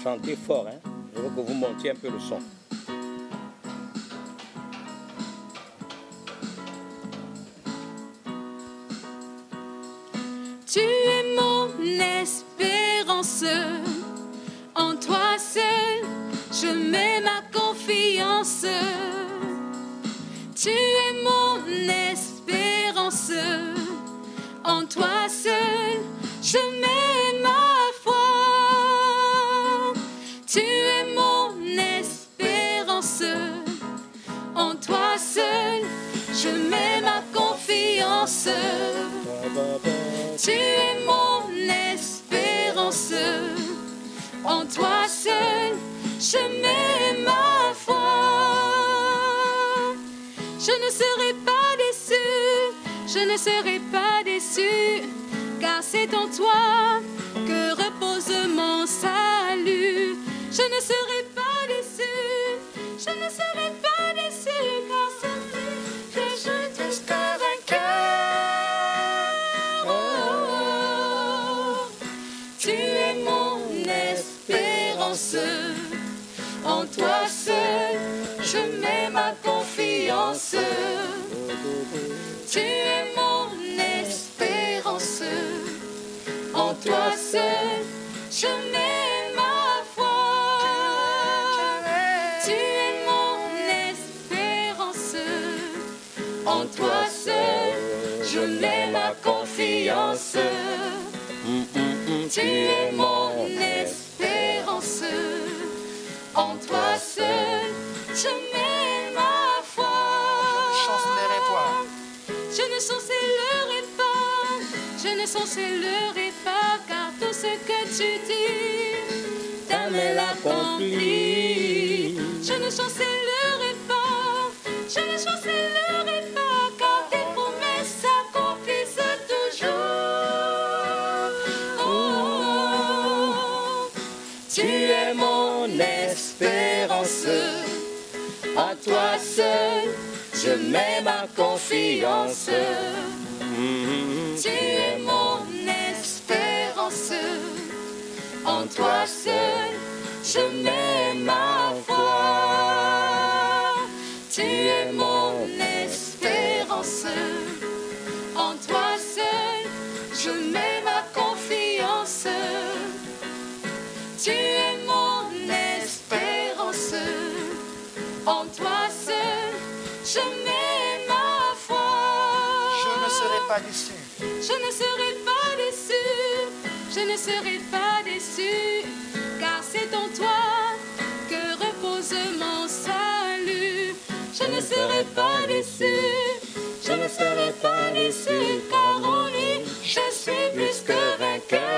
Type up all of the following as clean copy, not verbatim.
Chantez fort, hein. Je veux que vous montiez un peu le son. Tu es mon espérance, en toi seul je mets ma confiance. Tu es mon espérance, en toi seul je mets ma foi. Tu es mon espérance, en toi seul je mets ma confiance. Tu es mon espérance, en toi seul je mets ma foi. Je ne serai pas déçu, je ne serai pas déçu, car c'est en toi que repose mon salut. Je ne serai pas déçu, je ne serai pas déçu, car c'est lui que je jusqu'à vainqueur. Tu es mon espérance, en toi seul je mets ma confiance. Tu es mon espérance, en toi seul je mets ma foi. Tu es mon espérance, en toi seul je mets ma confiance. Tu es mon espérance, en toi seul je mets ma foi. Je ne chancellerai pas, je ne chancellerai pas, car tout ce que tu dis, ta main l'accomplit. Je ne chancellerai pas, je ne chancellerai pas, car tes promesses s'accomplissent toujours. Tu es mon espérance, à toi seul je mets ma confiance. Tu es mon espérance, en toi seul je mets ma foi. Tu es mon espérance, en toi seul je mets ma confiance. Tu es mon espérance, en toi seul je mets ma foi. Je ne serai pas déçu. Je ne serai pas déçu, je ne serai pas déçu, car c'est en toi que repose mon salut. Je ne serai pas déçu, je ne serai pas déçu, car en lui je suis plus que vainqueur.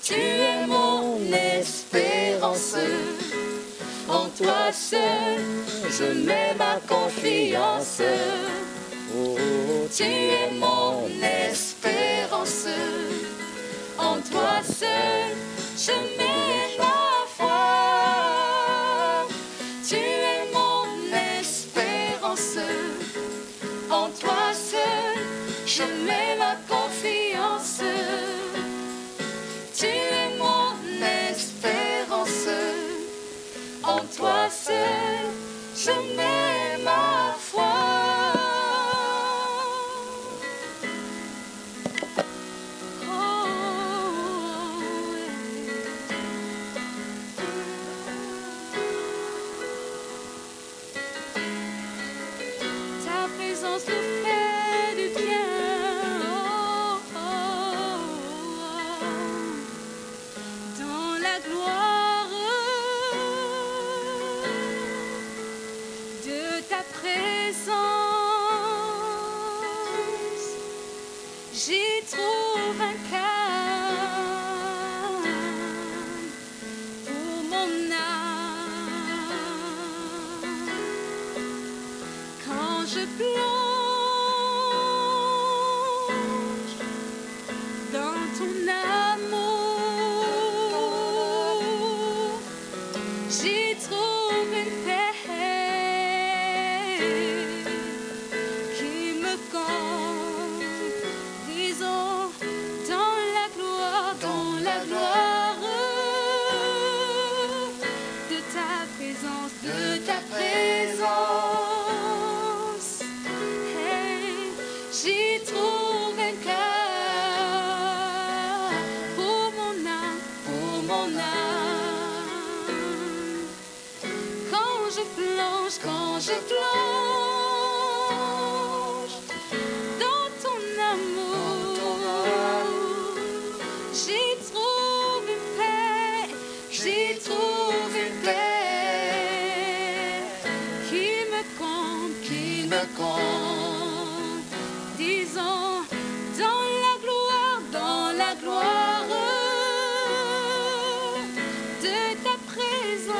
Tu es mon espérance, en toi seul je mets ma confiance. Tu es mon espérance, en toi seul je mets ma foi. Tu es mon espérance, en toi seul je mets ma confiance. Tu es mon espérance, en toi seul je mets ma foi. je plonge dans ton amour, j'y trouve une paix, j'y trouve une paix qui me compte, disons, dans la gloire de ta présence,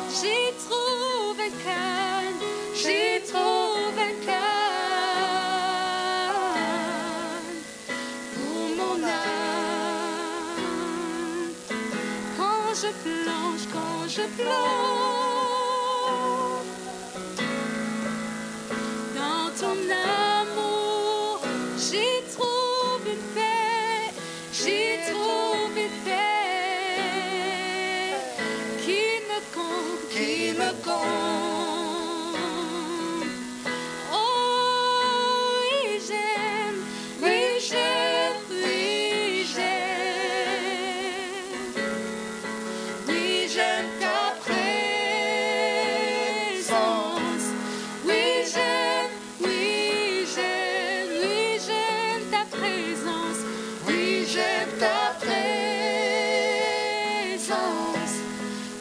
j'y trouve un calme, j'y trouve un calme pour mon âme. Quand je plonge dans ton amour, j'y trouve une paix, j'y trouve une paix qui me compte, Oh, oui, j'aime, oui, j'aime, oui, j'aime. Oui, j'aime ta présence. Oui, j'aime, oui, j'aime, oui, j'aime ta présence. Oui, j'aime ta présence.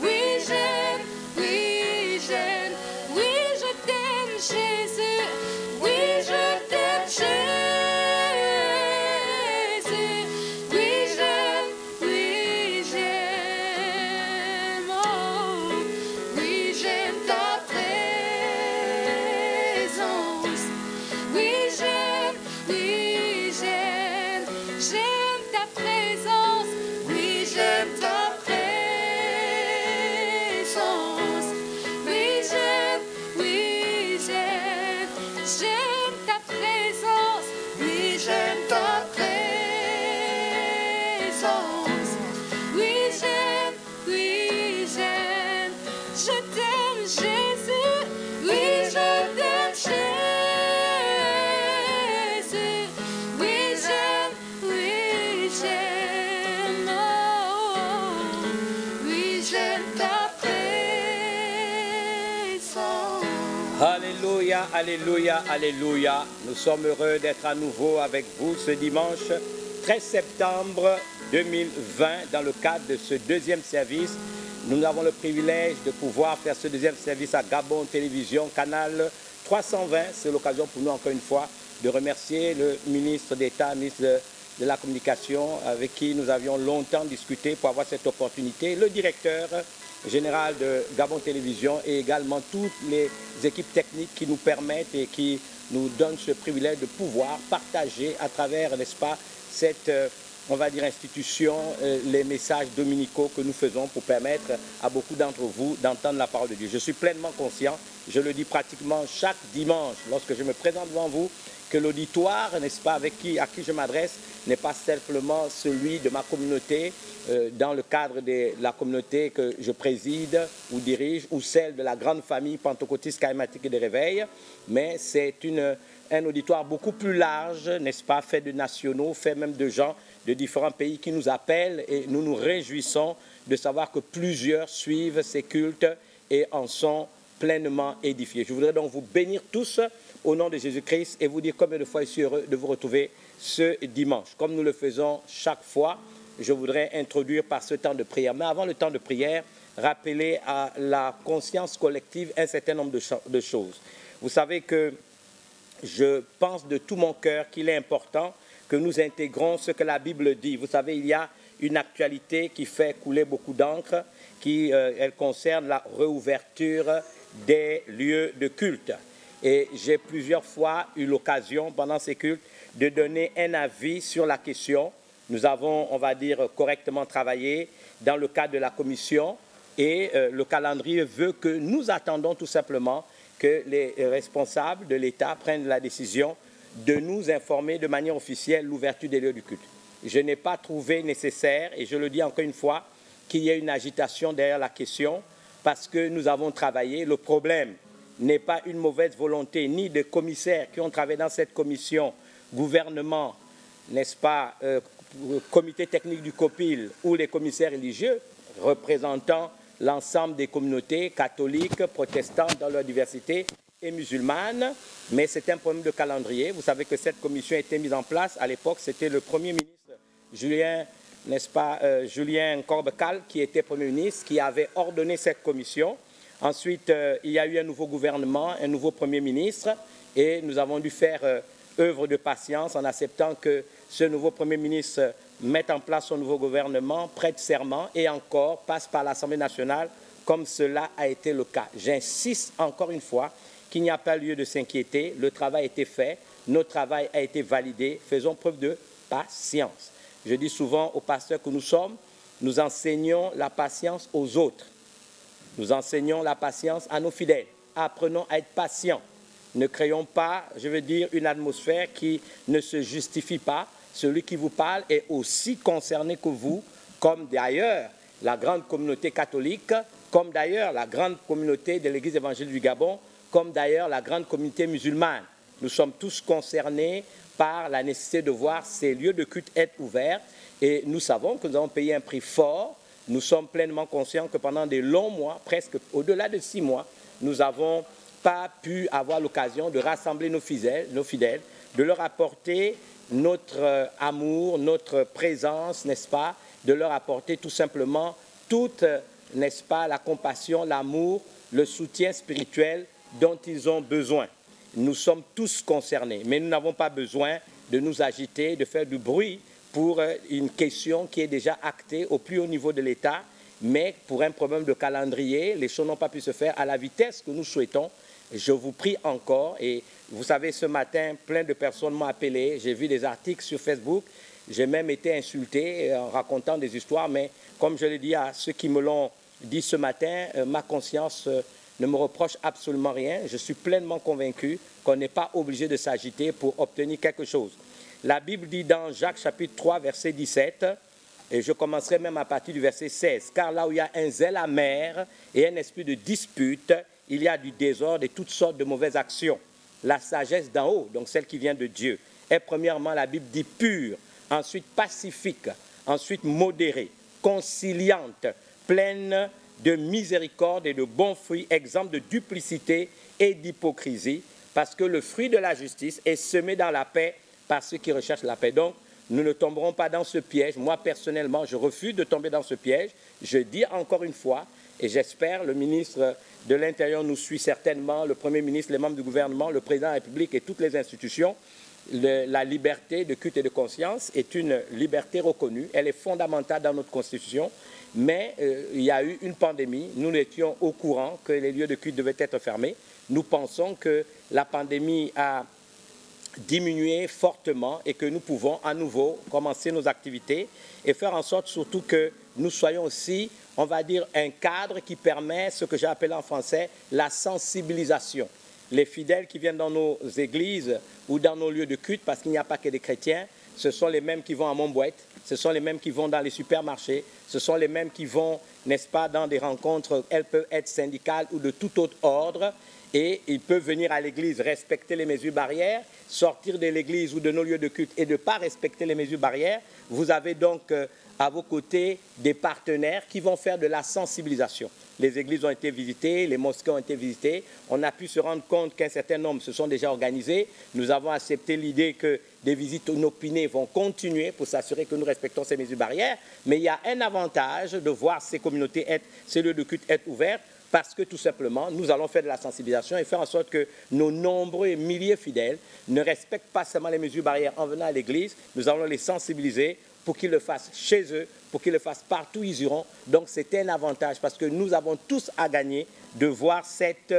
Oui, j'aime, oui, j'aime, oui, je t'aime, Jésus. Oui, je t'aime, Jésus. Oui, j'aime, oh, oui, j'aime ta présence. Oui, j'aime, j'aime ta présence. Oui, j'aime ta présence. Oui, j'aime, j'aime ta présence. Oui, j'aime ta présence. Oui, j'aime, je t'aime, Jésus. Oui, je t'aime, Jésus. Oui, j'aime, oh, oui, j'aime ta présence. Alléluia, alléluia, alléluia. Nous sommes heureux d'être à nouveau avec vous ce dimanche 13 septembre 2020 dans le cadre de ce deuxième service. Nous avons le privilège de pouvoir faire ce deuxième service à Gabon Télévision, canal 320. C'est l'occasion pour nous encore une fois de remercier le ministre d'État, ministre de la Communication, avec qui nous avions longtemps discuté pour avoir cette opportunité, le directeur général de Gabon Télévision et également toutes les équipes techniques qui nous permettent et qui nous donnent ce privilège de pouvoir partager à travers, n'est-ce pas, cette, on va dire, institution, les messages dominicaux que nous faisons pour permettre à beaucoup d'entre vous d'entendre la parole de Dieu. Je suis pleinement conscient, je le dis pratiquement chaque dimanche lorsque je me présente devant vous, que l'auditoire, n'est-ce pas, à qui je m'adresse, n'est pas simplement celui de ma communauté, dans le cadre de la communauté que je préside ou dirige, ou celle de la grande famille pentecôtiste charismatique et de réveil, mais c'est un auditoire beaucoup plus large, n'est-ce pas, fait de nationaux, fait même de gens de différents pays qui nous appellent, et nous nous réjouissons de savoir que plusieurs suivent ces cultes et en sont pleinement édifiés. Je voudrais donc vous bénir tous au nom de Jésus-Christ et vous dire combien de fois je suis heureux de vous retrouver ce dimanche. Comme nous le faisons chaque fois, je voudrais introduire par ce temps de prière. Mais avant le temps de prière, rappeler à la conscience collective un certain nombre de choses. Vous savez que je pense de tout mon cœur qu'il est important que nous intégrons ce que la Bible dit. Vous savez, il y a une actualité qui fait couler beaucoup d'encre, elle concerne la réouverture des lieux de culte. Et j'ai plusieurs fois eu l'occasion, pendant ces cultes, de donner un avis sur la question. Nous avons, on va dire, correctement travaillé dans le cadre de la commission et le calendrier veut que nous attendons tout simplement que les responsables de l'État prennent la décision de nous informer de manière officielle l'ouverture des lieux du culte. Je n'ai pas trouvé nécessaire, et je le dis encore une fois, qu'il y ait une agitation derrière la question parce que nous avons travaillé. Le problème n'est pas une mauvaise volonté ni des commissaires qui ont travaillé dans cette commission, gouvernement, n'est-ce pas, comité technique du COPIL ou les commissaires religieux représentant l'ensemble des communautés catholiques, protestantes dans leur diversité et musulmanes. Mais c'est un problème de calendrier. Vous savez que cette commission a été mise en place. À l'époque, c'était le Premier ministre Julien, n'est-ce pas, Julien Corbecal, qui était Premier ministre, qui avait ordonné cette commission. Ensuite, il y a eu un nouveau gouvernement, un nouveau Premier ministre, et nous avons dû faire œuvre de patience en acceptant que ce nouveau Premier ministre mette en place son nouveau gouvernement, prête serment et encore passe par l'Assemblée nationale, comme cela a été le cas. J'insiste encore une fois qu'il n'y a pas lieu de s'inquiéter. Le travail a été fait, notre travail a été validé. Faisons preuve de patience. Je dis souvent aux pasteurs que nous sommes, nous enseignons la patience aux autres. Nous enseignons la patience à nos fidèles. Apprenons à être patients. Ne créons pas, je veux dire, une atmosphère qui ne se justifie pas. Celui qui vous parle est aussi concerné que vous, comme d'ailleurs la grande communauté catholique, comme d'ailleurs la grande communauté de l'Église évangélique du Gabon, comme d'ailleurs la grande communauté musulmane. Nous sommes tous concernés par la nécessité de voir ces lieux de culte être ouverts. Et nous savons que nous avons payé un prix fort. Nous sommes pleinement conscients que pendant des longs mois, presque au-delà de 6 mois, nous n'avons pas pu avoir l'occasion de rassembler nos fidèles, de leur apporter notre amour, notre présence, n'est-ce pas, de leur apporter tout simplement toute, n'est-ce pas, la compassion, l'amour, le soutien spirituel dont ils ont besoin. Nous sommes tous concernés, mais nous n'avons pas besoin de nous agiter, de faire du bruit pour une question qui est déjà actée au plus haut niveau de l'État, mais pour un problème de calendrier, les choses n'ont pas pu se faire à la vitesse que nous souhaitons. Je vous prie encore, et vous savez, ce matin, plein de personnes m'ont appelé, j'ai vu des articles sur Facebook, j'ai même été insulté en racontant des histoires, mais comme je l'ai dit à ceux qui me l'ont dit ce matin, ma conscience ne me reproche absolument rien. Je suis pleinement convaincu qu'on n'est pas obligé de s'agiter pour obtenir quelque chose. La Bible dit dans Jacques chapitre 3, verset 17, et je commencerai même à partir du verset 16, « Car là où il y a un zèle amer et un esprit de dispute, il y a du désordre et toutes sortes de mauvaises actions. La sagesse d'en haut, donc celle qui vient de Dieu, est premièrement, la Bible dit, pure, ensuite pacifique, ensuite modérée, conciliante, pleine de miséricorde et de bons fruits, exempte de duplicité et d'hypocrisie, parce que le fruit de la justice est semé dans la paix par ceux qui recherchent la paix. » Donc, nous ne tomberons pas dans ce piège. Moi, personnellement, je refuse de tomber dans ce piège. Je dis encore une fois, et j'espère, le ministre de l'Intérieur nous suit certainement, le Premier ministre, les membres du gouvernement, le Président de la République et toutes les institutions, la liberté de culte et de conscience est une liberté reconnue. Elle est fondamentale dans notre Constitution. Mais il y a eu une pandémie. Nous étions au courant que les lieux de culte devaient être fermés. Nous pensons que la pandémie a diminué fortement et que nous pouvons à nouveau commencer nos activités et faire en sorte surtout que nous soyons aussi, on va dire, un cadre qui permet ce que j'ai appelé en français la sensibilisation. Les fidèles qui viennent dans nos églises ou dans nos lieux de culte, parce qu'il n'y a pas que des chrétiens, ce sont les mêmes qui vont à Montboîte, ce sont les mêmes qui vont dans les supermarchés, ce sont les mêmes qui vont, n'est-ce pas, dans des rencontres, elles peuvent être syndicales ou de tout autre ordre, et ils peuvent venir à l'église, respecter les mesures barrières, sortir de l'église ou de nos lieux de culte et de ne pas respecter les mesures barrières. Vous avez donc à vos côtés des partenaires qui vont faire de la sensibilisation. Les églises ont été visitées, les mosquées ont été visitées. On a pu se rendre compte qu'un certain nombre se sont déjà organisés. Nous avons accepté l'idée que des visites inopinées vont continuer pour s'assurer que nous respectons ces mesures barrières. Mais il y a un avantage de voir ces communautés, ces lieux de culte être ouverts, parce que tout simplement, nous allons faire de la sensibilisation et faire en sorte que nos nombreux et milliers fidèles ne respectent pas seulement les mesures barrières en venant à l'église. Nous allons les sensibiliser pour qu'ils le fassent chez eux, pour qu'ils le fassent partout où ils iront. Donc c'est un avantage parce que nous avons tous à gagner de voir cette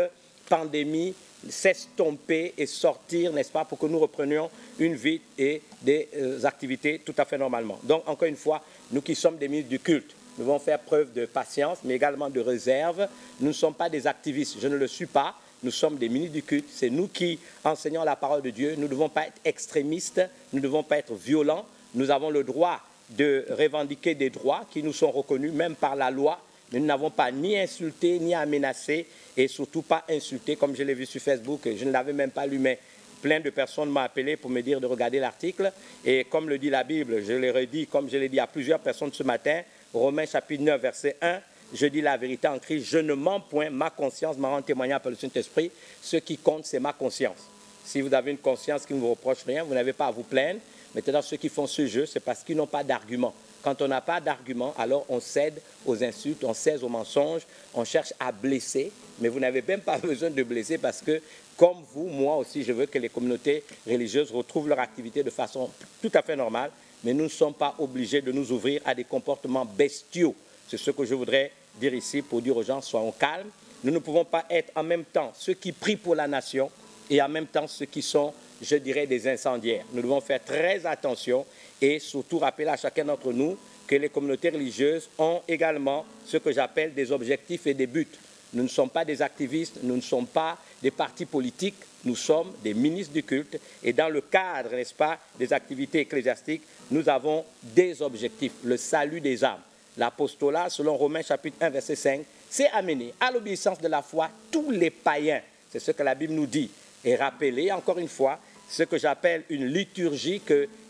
pandémie s'estomper et sortir, n'est-ce pas, pour que nous reprenions une vie et des activités tout à fait normalement. Donc encore une fois, nous qui sommes des ministres du culte, nous devons faire preuve de patience, mais également de réserve. Nous ne sommes pas des activistes, je ne le suis pas. Nous sommes des ministres du culte. C'est nous qui enseignons la parole de Dieu. Nous ne devons pas être extrémistes, nous ne devons pas être violents. Nous avons le droit de revendiquer des droits qui nous sont reconnus, même par la loi. Mais nous n'avons pas ni insulté, ni à menacer, et surtout pas insulté, comme je l'ai vu sur Facebook. Je ne l'avais même pas lu, mais plein de personnes m'ont appelé pour me dire de regarder l'article. Et comme le dit la Bible, je l'ai redit, comme je l'ai dit à plusieurs personnes ce matin, Romains chapitre 9, verset 1, je dis la vérité en Christ, je ne mens point, ma conscience m'en rend témoignage par le Saint-Esprit. Ce qui compte, c'est ma conscience. Si vous avez une conscience qui ne vous reproche rien, vous n'avez pas à vous plaindre. Maintenant, ceux qui font ce jeu, c'est parce qu'ils n'ont pas d'argument. Quand on n'a pas d'argument, alors on cède aux insultes, on cède aux mensonges, on cherche à blesser, mais vous n'avez même pas besoin de blesser parce que, comme vous, moi aussi, je veux que les communautés religieuses retrouvent leur activité de façon tout à fait normale, mais nous ne sommes pas obligés de nous ouvrir à des comportements bestiaux. C'est ce que je voudrais dire ici pour dire aux gens, soyons calmes. Nous ne pouvons pas être en même temps ceux qui prient pour la nation et en même temps ceux qui sont, je dirais, des incendiaires. Nous devons faire très attention et surtout rappeler à chacun d'entre nous que les communautés religieuses ont également ce que j'appelle des objectifs et des buts. Nous ne sommes pas des activistes, nous ne sommes pas des partis politiques, nous sommes des ministres du culte et dans le cadre, n'est-ce pas, des activités ecclésiastiques, nous avons des objectifs, le salut des âmes. L'apostolat, selon Romains chapitre 1, verset 5, c'est amener à l'obéissance de la foi tous les païens. C'est ce que la Bible nous dit. Et rappeler, encore une fois, ce que j'appelle une liturgie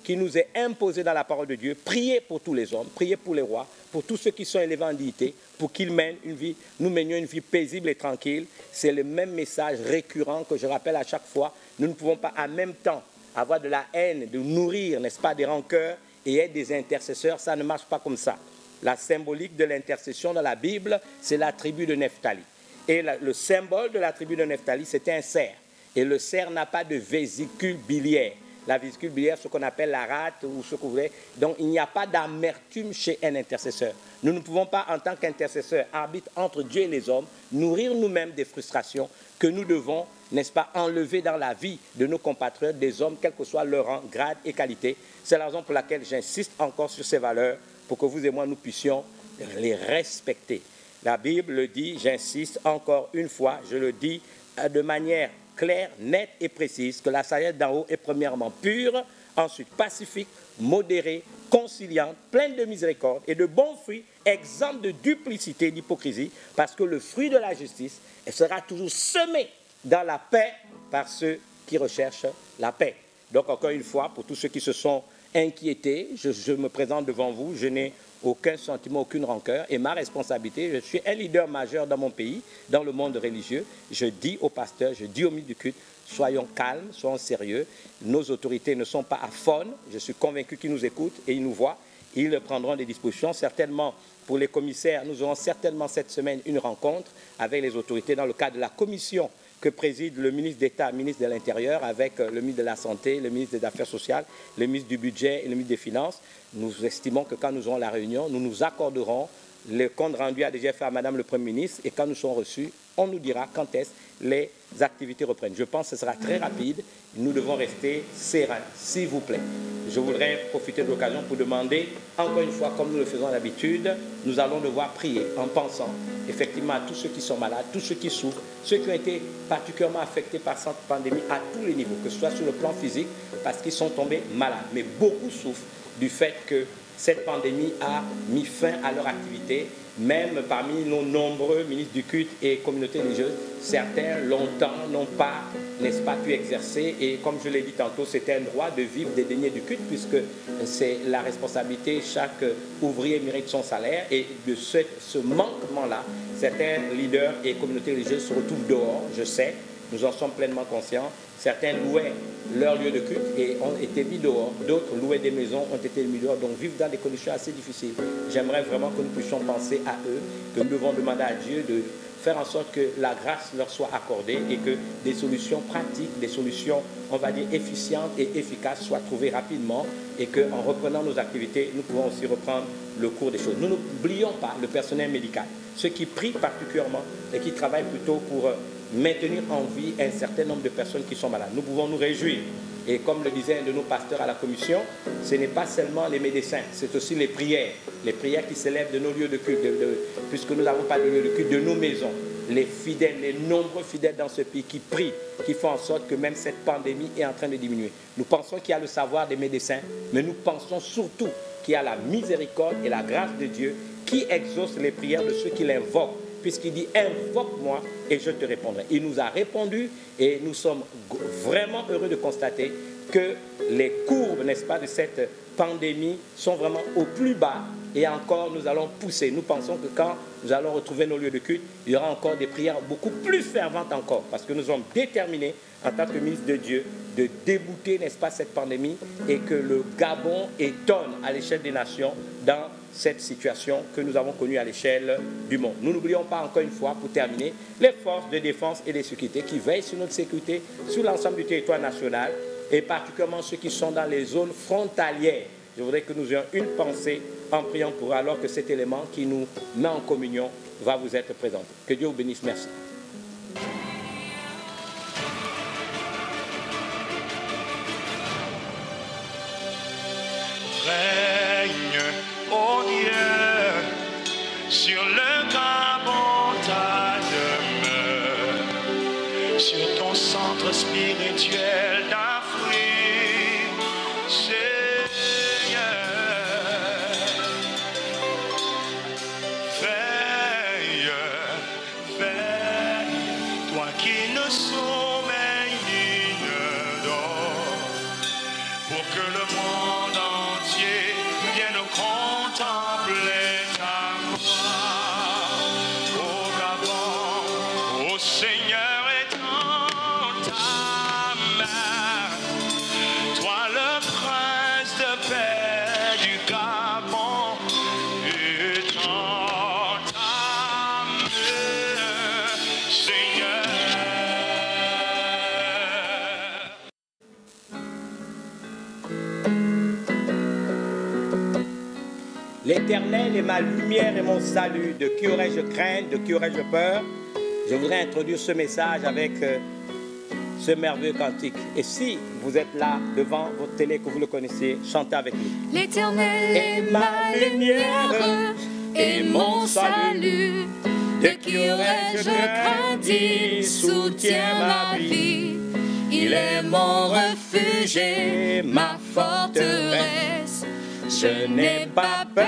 qui nous est imposée dans la parole de Dieu. Prier pour tous les hommes, prier pour les rois, pour tous ceux qui sont élevés en dignité, pour qu'ils mènent une vie, nous menions une vie paisible et tranquille. C'est le même message récurrent que je rappelle à chaque fois. Nous ne pouvons pas en même temps avoir de la haine, de nourrir, n'est-ce pas, des rancœurs et être des intercesseurs. Ça ne marche pas comme ça. La symbolique de l'intercession dans la Bible, c'est la tribu de Nephtali. Et le symbole de la tribu de Nephtali, c'était un cerf. Et le cerf n'a pas de vésicule biliaire. La vésicule biliaire, ce qu'on appelle la rate ou ce que vous voulez. Donc, il n'y a pas d'amertume chez un intercesseur. Nous ne pouvons pas, en tant qu'intercesseur, arbitre entre Dieu et les hommes, nourrir nous-mêmes des frustrations que nous devons, n'est-ce pas, enlever dans la vie de nos compatriotes, des hommes, quel que soit leur rang, grade et qualité. C'est la raison pour laquelle j'insiste encore sur ces valeurs, pour que vous et moi, nous puissions les respecter. La Bible le dit, j'insiste encore une fois, je le dis de manière claire, nette et précise, que la sagesse d'en haut est premièrement pure, ensuite pacifique, modérée, conciliante, pleine de miséricorde et de bons fruits, exempte de duplicité et d'hypocrisie, parce que le fruit de la justice sera toujours semé dans la paix par ceux qui recherchent la paix. Donc encore une fois, pour tous ceux qui se sont inquiétés, je me présente devant vous, je n'ai aucun sentiment, aucune rancœur, et ma responsabilité, je suis un leader majeur dans mon pays, dans le monde religieux, je dis aux pasteurs, je dis aux ministres du culte, soyons calmes, soyons sérieux, nos autorités ne sont pas à faune, je suis convaincu qu'ils nous écoutent et ils nous voient, ils prendront des dispositions, certainement pour les commissaires, nous aurons certainement cette semaine une rencontre avec les autorités dans le cadre de la commission que préside le ministre d'État, ministre de l'Intérieur, avec le ministre de la Santé, le ministre des Affaires sociales, le ministre du Budget et le ministre des Finances. Nous estimons que quand nous aurons la réunion, nous nous accorderons. Le compte rendu a déjà fait à Madame le Premier ministre et quand nous serons reçus, on nous dira quand est-ce les activités reprennent. Je pense que ce sera très rapide. Nous devons rester sereins, s'il vous plaît. Je voudrais profiter de l'occasion pour demander, encore une fois, comme nous le faisons d'habitude, nous allons devoir prier en pensant effectivement à tous ceux qui sont malades, tous ceux qui souffrent, ceux qui ont été particulièrement affectés par cette pandémie à tous les niveaux, que ce soit sur le plan physique, parce qu'ils sont tombés malades. Mais beaucoup souffrent du fait que cette pandémie a mis fin à leur activité. Même parmi nos nombreux ministres du culte et communautés religieuses, certains longtemps n'ont pas, n'est-ce pas, pu exercer. Et comme je l'ai dit tantôt, c'est un droit de vivre des deniers du culte, puisque c'est la responsabilité, chaque ouvrier mérite son salaire. Et de ce manquement-là, certains leaders et communautés religieuses se retrouvent dehors, je sais, nous en sommes pleinement conscients. Certains louaient leur lieu de culte et ont été mis dehors. D'autres louaient des maisons, ont été mis dehors. Donc vivent dans des conditions assez difficiles. J'aimerais vraiment que nous puissions penser à eux, que nous devons demander à Dieu de faire en sorte que la grâce leur soit accordée et que des solutions pratiques, des solutions, on va dire, efficientes et efficaces soient trouvées rapidement et qu'en reprenant nos activités, nous pouvons aussi reprendre le cours des choses. Nous n'oublions pas le personnel médical, ceux qui prient particulièrement et qui travaillent plutôt pour maintenir en vie un certain nombre de personnes qui sont malades. Nous pouvons nous réjouir. Et comme le disait un de nos pasteurs à la commission, ce n'est pas seulement les médecins, c'est aussi les prières qui s'élèvent de nos lieux de culte, puisque nous n'avons pas de lieu de culte, de nos maisons. Les fidèles, les nombreux fidèles dans ce pays qui prient, qui font en sorte que même cette pandémie est en train de diminuer. Nous pensons qu'il y a le savoir des médecins, mais nous pensons surtout qu'il y a la miséricorde et la grâce de Dieu qui exauce les prières de ceux qui l'invoquent. Puisqu'il dit « invoque-moi et je te répondrai ». Il nous a répondu et nous sommes vraiment heureux de constater que les courbes, n'est-ce pas, de cette pandémie sont vraiment au plus bas et encore nous allons pousser. Nous pensons que quand nous allons retrouver nos lieux de culte, il y aura encore des prières beaucoup plus ferventes encore, parce que nous sommes déterminés en tant que ministre de Dieu de débouter, n'est-ce pas, cette pandémie et que le Gabon étonne à l'échelle des nations dans cette situation que nous avons connue à l'échelle du monde. Nous n'oublions pas encore une fois, pour terminer, les forces de défense et de sécurité qui veillent sur notre sécurité sur l'ensemble du territoire national et particulièrement ceux qui sont dans les zones frontalières. Je voudrais que nous ayons une pensée en priant pour eux, alors que cet élément qui nous met en communion va vous être présenté. Que Dieu vous bénisse. Merci. Règne, ô Dieu, sur le Gabon ta demeure, sur ton centre spirituel d'Afrique, Seigneur. Veille, veille, toi qui ne sommeilles ni ne dors, pour que le monde entier vienne contempler ta gloire. Au Gabon, ô Seigneur, étends ta main, toi le prince de paix du Gabon, étends ta main, Seigneur. L'Éternel est ma lumière et mon salut. De qui aurais-je crainte? De qui aurais-je peur? Je voudrais introduire ce message avec ce merveilleux cantique. Et si vous êtes là devant votre télé, que vous le connaissez, chantez avec nous. L'Éternel est ma lumière et mon salut. De qui aurais-je crainte? Il soutient ma vie. Il est mon refuge et ma forteresse. Je n'ai pas peur.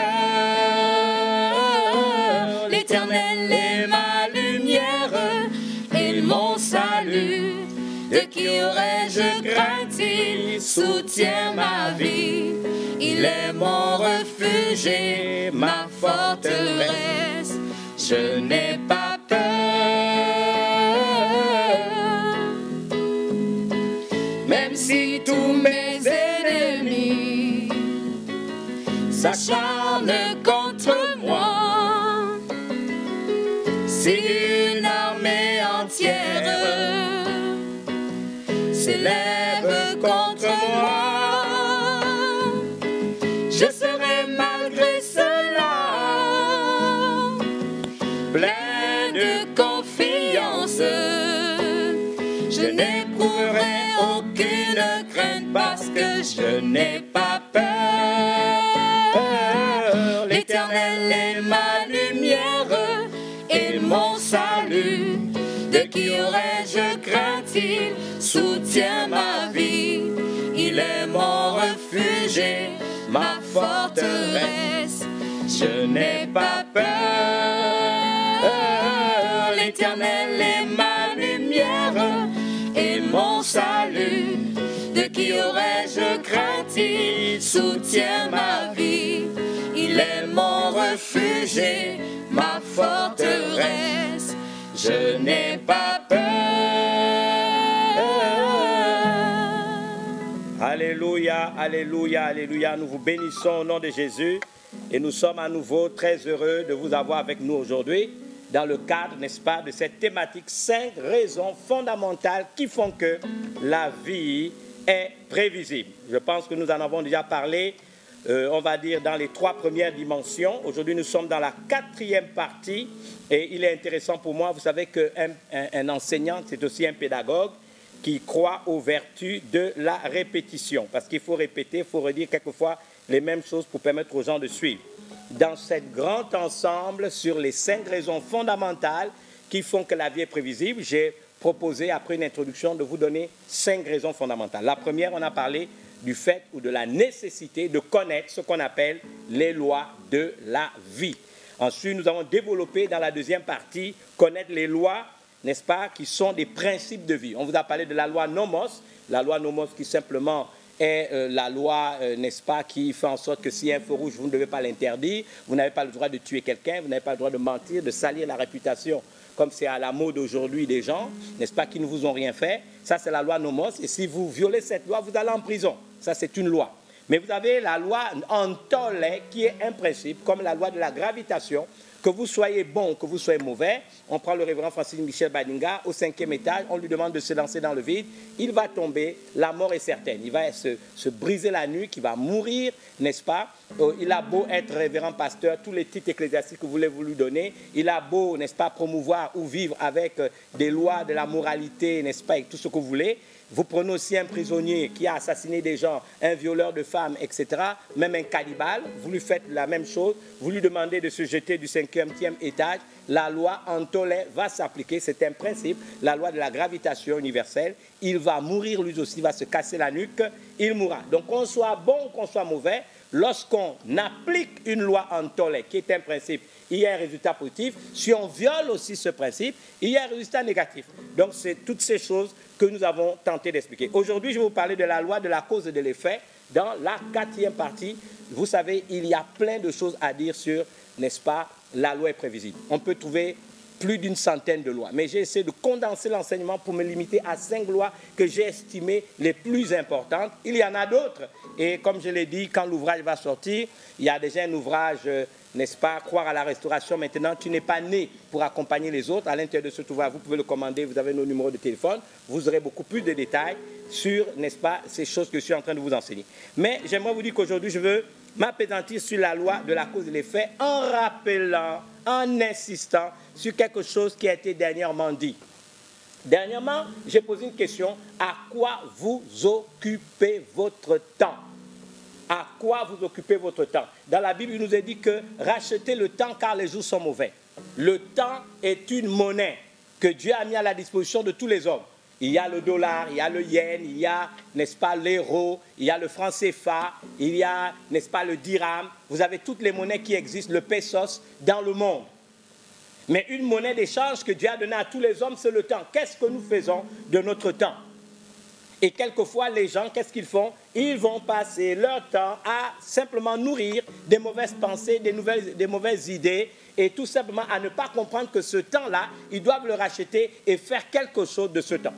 L'Éternel est ma lumière et mon salut. De qui aurais-je crainte? Il soutient ma vie. Il est mon refuge et ma forteresse. Je n'ai pas peur. Même si tous mes ennemis s'acharnent contre moi, si une armée entière s'élève contre moi, je serai malgré cela plein de confiance. Je n'éprouverai aucune crainte parce que je n'ai pas peur. L'Éternel est ma lumière et mon salut. De qui aurais-je crainte? Il soutient ma vie. Il est mon refuge et ma forteresse. Je n'ai pas peur. L'Éternel est ma lumière et mon salut. De qui aurais-je crainte? Il soutient ma vie. Il est mon refuge et ma forteresse. Je n'ai pas peur. Alléluia, alléluia, alléluia. Nous vous bénissons au nom de Jésus et nous sommes à nouveau très heureux de vous avoir avec nous aujourd'hui dans le cadre, n'est-ce pas, de cette thématique 5 raisons fondamentales qui font que la vie est prévisible. Je pense que nous en avons déjà parlé, on va dire, dans les 3 premières dimensions. Aujourd'hui, nous sommes dans la 4e partie et il est intéressant pour moi, vous savez qu'un enseignant, c'est aussi un pédagogue qui croit aux vertus de la répétition. Parce qu'il faut répéter, il faut redire quelquefois les mêmes choses pour permettre aux gens de suivre. Dans cet grand ensemble sur les 5 raisons fondamentales qui font que la vie est prévisible, j'ai proposé, après une introduction, de vous donner 5 raisons fondamentales. La première, on a parlé du fait ou de la nécessité de connaître ce qu'on appelle les lois de la vie. Ensuite, nous avons développé dans la 2e partie, connaître les lois, n'est-ce pas, qui sont des principes de vie. On vous a parlé de la loi Nomos qui simplement est la loi, n'est-ce pas, qui fait en sorte que s'il y a un feu rouge, vous ne devez pas l'interdire, vous n'avez pas le droit de tuer quelqu'un, vous n'avez pas le droit de mentir, de salir la réputation, comme c'est à la mode aujourd'hui des gens, n'est-ce pas, qui ne vous ont rien fait. Ça, c'est la loi nomos. Et si vous violez cette loi, vous allez en prison. Ça, c'est une loi. Mais vous avez la loi Antolé, qui est un principe, comme la loi de la gravitation. Que vous soyez bon ou que vous soyez mauvais, on prend le révérend Francis Michel Badinga au 5e étage, on lui demande de se lancer dans le vide, il va tomber, la mort est certaine. Il va se briser la nuque, il va mourir, n'est-ce pas? Il a beau être révérend pasteur, tous les titres ecclésiastiques que vous voulez vous lui donner, il a beau, n'est-ce pas, promouvoir ou vivre avec des lois de la moralité, n'est-ce pas, et tout ce que vous voulez. Vous prenez aussi un prisonnier qui a assassiné des gens, un violeur de femmes, etc., même un cannibale, vous lui faites la même chose, vous lui demandez de se jeter du 5e étage, la loi Antolé va s'appliquer, c'est un principe, la loi de la gravitation universelle, il va mourir lui aussi, il va se casser la nuque, il mourra. Donc qu'on soit bon ou qu'on soit mauvais, lorsqu'on applique une loi Antolé, qui est un principe, il y a un résultat positif. Si on viole aussi ce principe, il y a un résultat négatif. Donc, c'est toutes ces choses que nous avons tenté d'expliquer. Aujourd'hui, je vais vous parler de la loi de la cause et de l'effet. Dans la 4e partie, vous savez, il y a plein de choses à dire sur, n'est-ce pas, la loi est prévisible. On peut trouver plus d'une centaine de lois. Mais j'ai essayé de condenser l'enseignement pour me limiter à 5 lois que j'ai estimées les plus importantes. Il y en a d'autres. Et comme je l'ai dit, quand l'ouvrage va sortir, il y a déjà un ouvrage, n'est-ce pas, Croire à la restauration. Maintenant, tu n'es pas né pour accompagner les autres. À l'intérieur de cet ouvrage, vous pouvez le commander, vous avez nos numéros de téléphone. Vous aurez beaucoup plus de détails sur, n'est-ce pas, ces choses que je suis en train de vous enseigner. Mais j'aimerais vous dire qu'aujourd'hui, je veux m'appesantir sur la loi de la cause et l'effet en rappelant, en insistant sur quelque chose qui a été dernièrement dit. Dernièrement, j'ai posé une question. À quoi vous occupez votre temps? À quoi vous occupez votre temps? Dans la Bible, il nous est dit que rachetez le temps car les jours sont mauvais. Le temps est une monnaie que Dieu a mis à la disposition de tous les hommes. Il y a le dollar, il y a le yen, il y a, n'est-ce pas, l'euro, il y a le franc CFA, il y a, n'est-ce pas, le dirham. Vous avez toutes les monnaies qui existent, le pesos, dans le monde. Mais une monnaie d'échange que Dieu a donnée à tous les hommes, c'est le temps. Qu'est-ce que nous faisons de notre temps? Et quelquefois, les gens, qu'est-ce qu'ils font? Ils vont passer leur temps à simplement nourrir des mauvaises pensées, des mauvaises idées, et tout simplement à ne pas comprendre que ce temps-là, ils doivent le racheter et faire quelque chose de ce temps.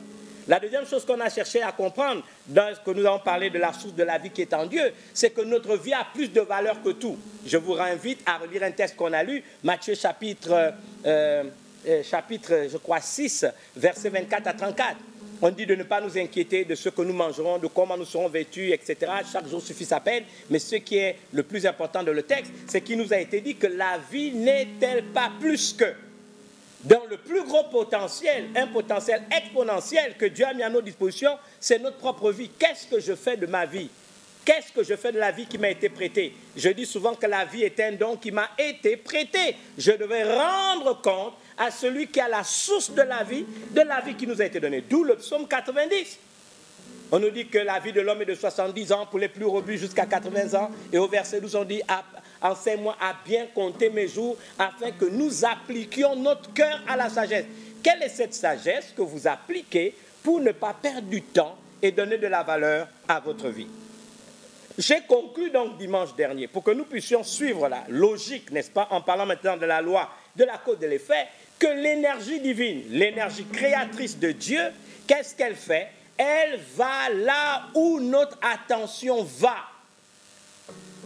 La deuxième chose qu'on a cherché à comprendre, dans ce que nous avons parlé de la source de la vie qui est en Dieu, c'est que notre vie a plus de valeur que tout. Je vous réinvite à relire un texte qu'on a lu, Matthieu chapitre, je crois, 6, versets 24 à 34. On dit de ne pas nous inquiéter de ce que nous mangerons, de comment nous serons vêtus, etc. Chaque jour suffit sa peine. Mais ce qui est le plus important dans le texte, c'est qu'il nous a été dit que la vie n'est-elle pas plus que, dans le plus gros potentiel, un potentiel exponentiel que Dieu a mis à nos dispositions, c'est notre propre vie. Qu'est-ce que je fais de ma vie? Qu'est-ce que je fais de la vie qui m'a été prêtée? Je dis souvent que la vie est un don qui m'a été prêté. Je devais rendre compte à celui qui a la source de la vie qui nous a été donnée. D'où le psaume 90. On nous dit que la vie de l'homme est de 70 ans, pour les plus robustes jusqu'à 80 ans. Et au verset 12, on dit « Enseigne-moi à bien compter mes jours, afin que nous appliquions notre cœur à la sagesse. » Quelle est cette sagesse que vous appliquez pour ne pas perdre du temps et donner de la valeur à votre vie? J'ai conclu donc dimanche dernier, pour que nous puissions suivre la logique, n'est-ce pas, en parlant maintenant de la loi, de la cause de l'effet, que l'énergie divine, l'énergie créatrice de Dieu, qu'est-ce qu'elle fait? Elle va là où notre attention va.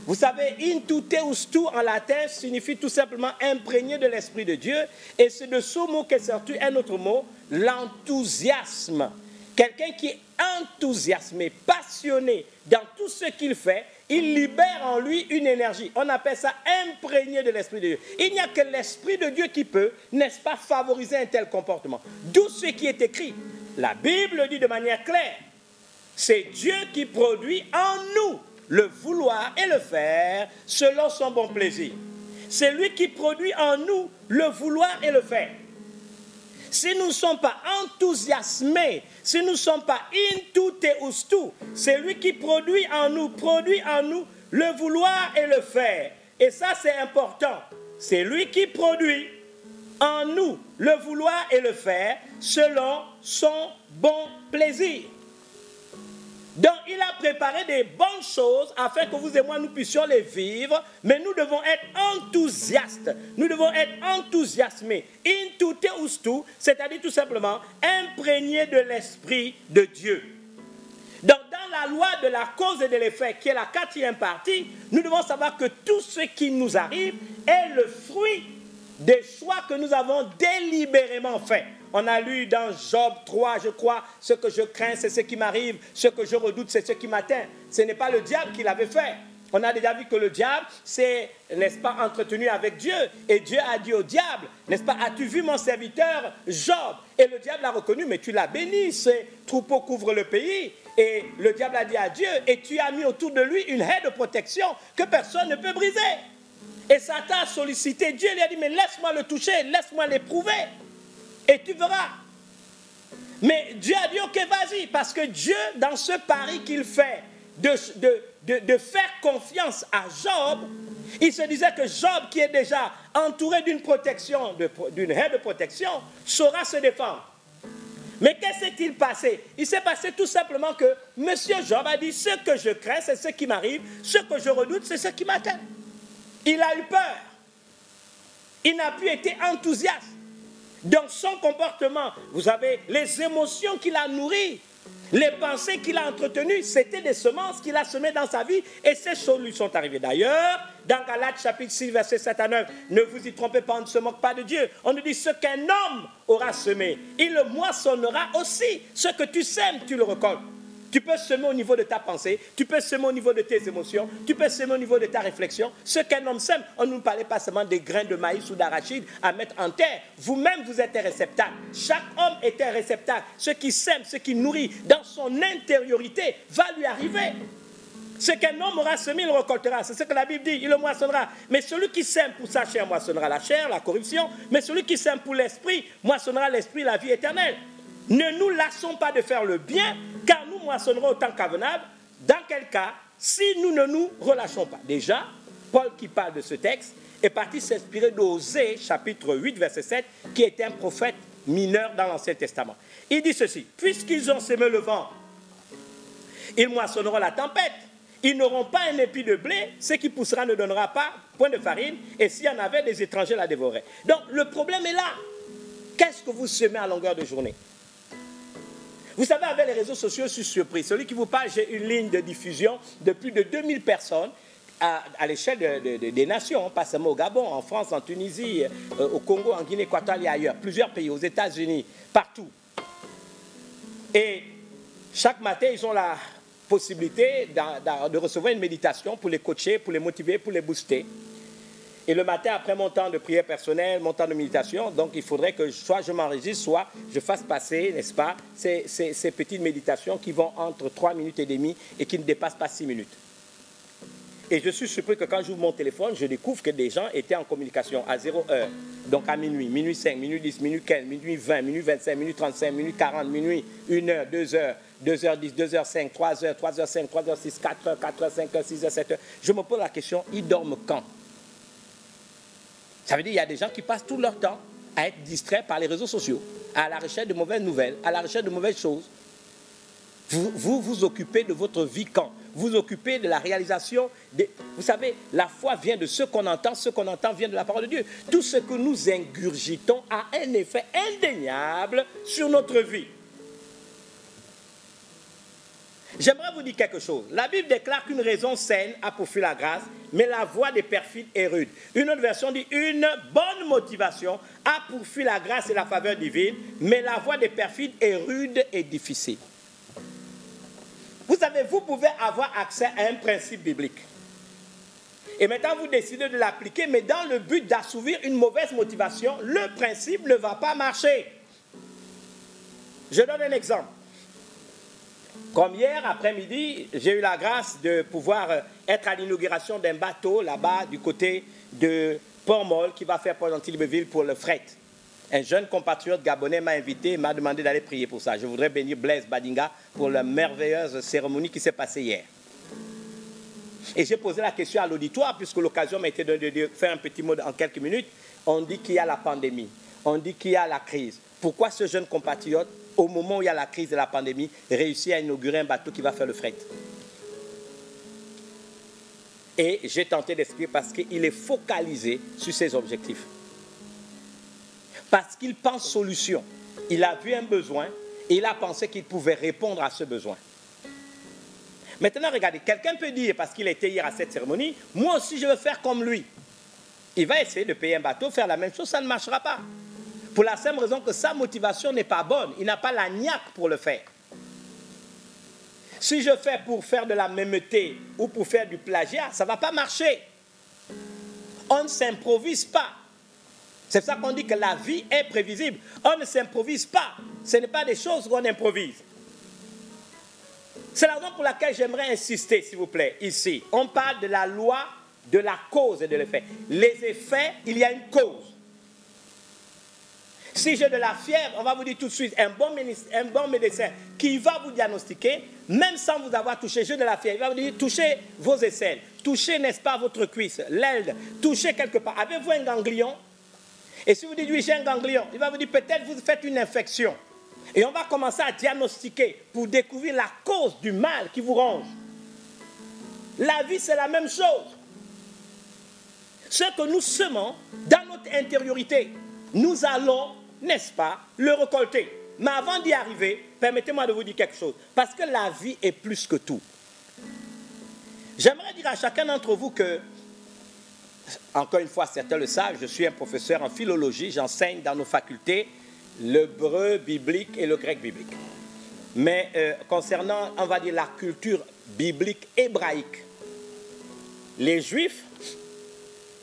Vous savez, intuteustou en latin signifie tout simplement imprégné de l'Esprit de Dieu, et c'est de ce mot qu'est sorti un autre mot, l'enthousiasme. Quelqu'un qui est enthousiasmé, passionné dans tout ce qu'il fait, il libère en lui une énergie. On appelle ça imprégné de l'Esprit de Dieu. Il n'y a que l'Esprit de Dieu qui peut, n'est-ce pas, favoriser un tel comportement. D'où ce qui est écrit. La Bible dit de manière claire, c'est Dieu qui produit en nous le vouloir et le faire selon son bon plaisir. C'est lui qui produit en nous le vouloir et le faire. Si nous ne sommes pas enthousiasmés, si nous ne sommes pas intuteustou, c'est lui qui produit en nous le vouloir et le faire. Et ça, c'est important. C'est lui qui produit en nous le vouloir et le faire selon son bon plaisir. Donc, il a préparé des bonnes choses afin que vous et moi, nous puissions les vivre, mais nous devons être enthousiastes. Nous devons être enthousiasmés. In tutte ustu, c'est-à-dire tout simplement imprégnés de l'Esprit de Dieu. Donc, dans la loi de la cause et de l'effet, qui est la 4e partie, nous devons savoir que tout ce qui nous arrive est le fruit des choix que nous avons délibérément faits. On a lu dans Job 3, je crois, ce que je crains, c'est ce qui m'arrive, ce que je redoute, c'est ce qui m'atteint. Ce n'est pas le diable qui l'avait fait. On a déjà vu que le diable s'est, n'est-ce pas, entretenu avec Dieu. Et Dieu a dit au diable, n'est-ce pas, as-tu vu mon serviteur Job? Et le diable l'a reconnu, mais tu l'as béni, ces troupeaux couvrent le pays. Et le diable a dit à Dieu, et tu as mis autour de lui une haie de protection que personne ne peut briser. Et Satan a sollicité Dieu, il lui a dit, mais laisse-moi le toucher, laisse-moi l'éprouver. Et tu verras. Mais Dieu a dit, ok, vas-y, parce que Dieu, dans ce pari qu'il fait de faire confiance à Job, il se disait que Job, qui est déjà entouré d'une protection, d'une haie de protection, saura se défendre. Mais qu'est-ce qui s'est passé? Il s'est passé tout simplement que M. Job a dit, ce que je crains, c'est ce qui m'arrive, ce que je redoute, c'est ce qui m'atteint. Il a eu peur. Il n'a plus été enthousiaste. Dans son comportement, vous savez, les émotions qu'il a nourries, les pensées qu'il a entretenues, c'était des semences qu'il a semées dans sa vie et ces choses lui sont arrivées. D'ailleurs, dans Galates chapitre 6, verset 7 à 9, ne vous y trompez pas, on ne se moque pas de Dieu. On nous dit, ce qu'un homme aura semé, il le moissonnera aussi. Ce que tu sèmes, tu le récoltes. Tu peux semer au niveau de ta pensée, tu peux semer au niveau de tes émotions, tu peux semer au niveau de ta réflexion. Ce qu'un homme sème, on ne nous parlait pas seulement des grains de maïs ou d'arachide à mettre en terre. Vous-même, vous êtes un réceptacle. Chaque homme est un réceptacle. Ce qui sème, ce qui nourrit dans son intériorité va lui arriver. Ce qu'un homme aura semé, il récoltera. C'est ce que la Bible dit, il le moissonnera. Mais celui qui sème pour sa chair moissonnera la chair, la corruption. Mais celui qui sème pour l'esprit moissonnera l'esprit, la vie éternelle. Ne nous lassons pas de faire le bien, car nous moissonnerons autant qu'avenable. Dans quel cas, si nous ne nous relâchons pas? Déjà, Paul qui parle de ce texte est parti s'inspirer d'Osée, chapitre 8, verset 7, qui était un prophète mineur dans l'Ancien Testament. Il dit ceci, puisqu'ils ont semé le vent, ils moissonneront la tempête. Ils n'auront pas un épi de blé, ce qui poussera ne donnera pas point de farine, et s'il y en avait, des étrangers la dévoreraient. Donc, le problème est là. Qu'est-ce que vous semez à longueur de journée? Vous savez, avec les réseaux sociaux, je suis surpris. Celui qui vous parle, j'ai une ligne de diffusion de plus de 2000 personnes à l'échelle des nations, pas seulement au Gabon, en France, en Tunisie, au Congo, en Guinée équatoriale et ailleurs. Plusieurs pays, aux États-Unis, partout. Et chaque matin, ils ont la possibilité de recevoir une méditation pour les coacher, pour les motiver, pour les booster. Et le matin, après mon temps de prière personnelle, mon temps de méditation, donc il faudrait que soit je m'enregistre, soit je fasse passer, n'est-ce pas, ces petites méditations qui vont entre 3 minutes et demie et qui ne dépassent pas 6 minutes. Et je suis surpris que quand j'ouvre mon téléphone, je découvre que des gens étaient en communication à 0 heure, donc à minuit, minuit 5, minuit 10, minuit 15, minuit 20, minuit 25, minuit 35, minuit 40, minuit 1 heure, 2 heures, 2h10, 2h05, 3h, 3h05, 3h06, 4h, 4h, 5h, 6h, 7h. Je me pose la question, ils dorment quand? Ça veut dire qu'il y a des gens qui passent tout leur temps à être distraits par les réseaux sociaux, à la recherche de mauvaises nouvelles, à la recherche de mauvaises choses. Vous vous occupez de votre vie quand? Vous vous occupez de la réalisation. Vous savez, la foi vient de ce qu'on entend vient de la parole de Dieu. Tout ce que nous ingurgitons a un effet indéniable sur notre vie. J'aimerais vous dire quelque chose. La Bible déclare qu'une raison saine a pour fuir la grâce, mais la voie des perfides est rude. Une autre version dit une bonne motivation a pour fuir la grâce et la faveur divine, mais la voie des perfides est rude et difficile. Vous savez, vous pouvez avoir accès à un principe biblique. Et maintenant, vous décidez de l'appliquer, mais dans le but d'assouvir une mauvaise motivation, le principe ne va pas marcher. Je donne un exemple. Comme hier après-midi, j'ai eu la grâce de pouvoir être à l'inauguration d'un bateau là-bas du côté de Port-Molle qui va faire Port-Gentil-Libreville pour le fret. Un jeune compatriote gabonais m'a invité et m'a demandé d'aller prier pour ça. Je voudrais bénir Blaise Badinga pour la merveilleuse cérémonie qui s'est passée hier. Et j'ai posé la question à l'auditoire puisque l'occasion m'a été de faire un petit mot en quelques minutes. On dit qu'il y a la pandémie, on dit qu'il y a la crise. Pourquoi ce jeune compatriote au moment où il y a la crise de la pandémie, réussi à inaugurer un bateau qui va faire le fret. Et j'ai tenté d'expliquer parce qu'il est focalisé sur ses objectifs. Parce qu'il pense solution. Il a vu un besoin et il a pensé qu'il pouvait répondre à ce besoin. Maintenant, regardez, quelqu'un peut dire, parce qu'il était hier à cette cérémonie, moi aussi je veux faire comme lui. Il va essayer de payer un bateau, faire la même chose, ça ne marchera pas. Pour la simple raison que sa motivation n'est pas bonne. Il n'a pas la niaque pour le faire. Si je fais pour faire de la mêmeté ou pour faire du plagiat, ça ne va pas marcher. On ne s'improvise pas. C'est pour ça qu'on dit que la vie est prévisible. On ne s'improvise pas. Ce n'est pas des choses qu'on improvise. C'est la raison pour laquelle j'aimerais insister, s'il vous plaît, ici. On parle de la loi, de la cause et de l'effet. Les effets, il y a une cause. Si j'ai de la fièvre, on va vous dire tout de suite, un bon médecin qui va vous diagnostiquer, même sans vous avoir touché, j'ai de la fièvre, il va vous dire, touchez vos aisselles, touchez, n'est-ce pas, votre cuisse, l'aile, touchez quelque part. Avez-vous un ganglion? Et si vous dites, oui, j'ai un ganglion, il va vous dire, peut-être vous faites une infection. Et on va commencer à diagnostiquer pour découvrir la cause du mal qui vous ronge. La vie, c'est la même chose. Ce que nous semons dans notre intériorité, nous allons, n'est-ce pas, le récolter. Mais avant d'y arriver, permettez-moi de vous dire quelque chose. Parce que la vie est plus que tout. J'aimerais dire à chacun d'entre vous que, encore une fois, certains le savent, je suis un professeur en philologie, j'enseigne dans nos facultés l'hébreu biblique et le grec biblique. Mais concernant, on va dire, la culture biblique hébraïque, les Juifs,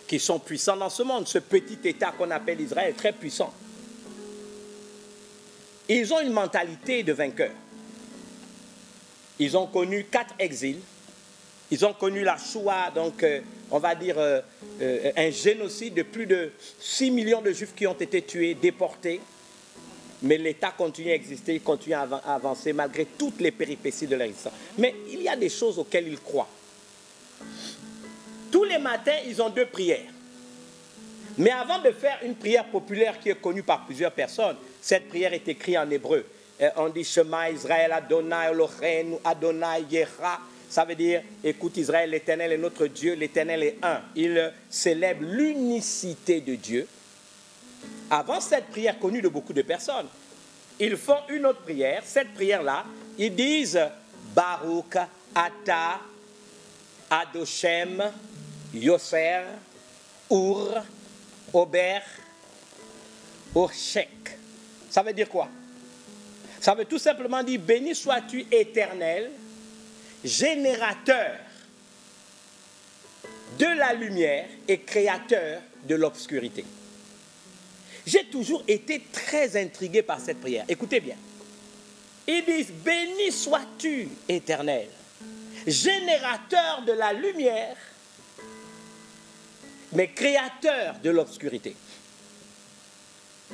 qui sont puissants dans ce monde, ce petit État qu'on appelle Israël, très puissant, ils ont une mentalité de vainqueur. Ils ont connu 4 exils, ils ont connu la Shoah, donc on va dire un génocide de plus de 6 millions de Juifs qui ont été tués, déportés, mais l'État continue à exister, il continue à avancer malgré toutes les péripéties de l'existence. Mais il y a des choses auxquelles ils croient. Tous les matins, ils ont 2 prières. Mais avant de faire une prière populaire qui est connue par plusieurs personnes, cette prière est écrite en hébreu. On dit Shema Israël Adonai Eloheinu Adonai Yera. Ça veut dire, écoute Israël, l'Éternel est notre Dieu, l'Éternel est un. Il célèbre l'unicité de Dieu. Avant cette prière connue de beaucoup de personnes, ils font une autre prière. Cette prière-là, ils disent Baruch Ata Adoshem Yoser Ur Ober Orshek. Ça veut dire quoi? Ça veut tout simplement dire béni sois-tu éternel, générateur de la lumière et créateur de l'obscurité. J'ai toujours été très intrigué par cette prière. Écoutez bien. Ils disent béni sois-tu éternel, générateur de la lumière, mais créateur de l'obscurité.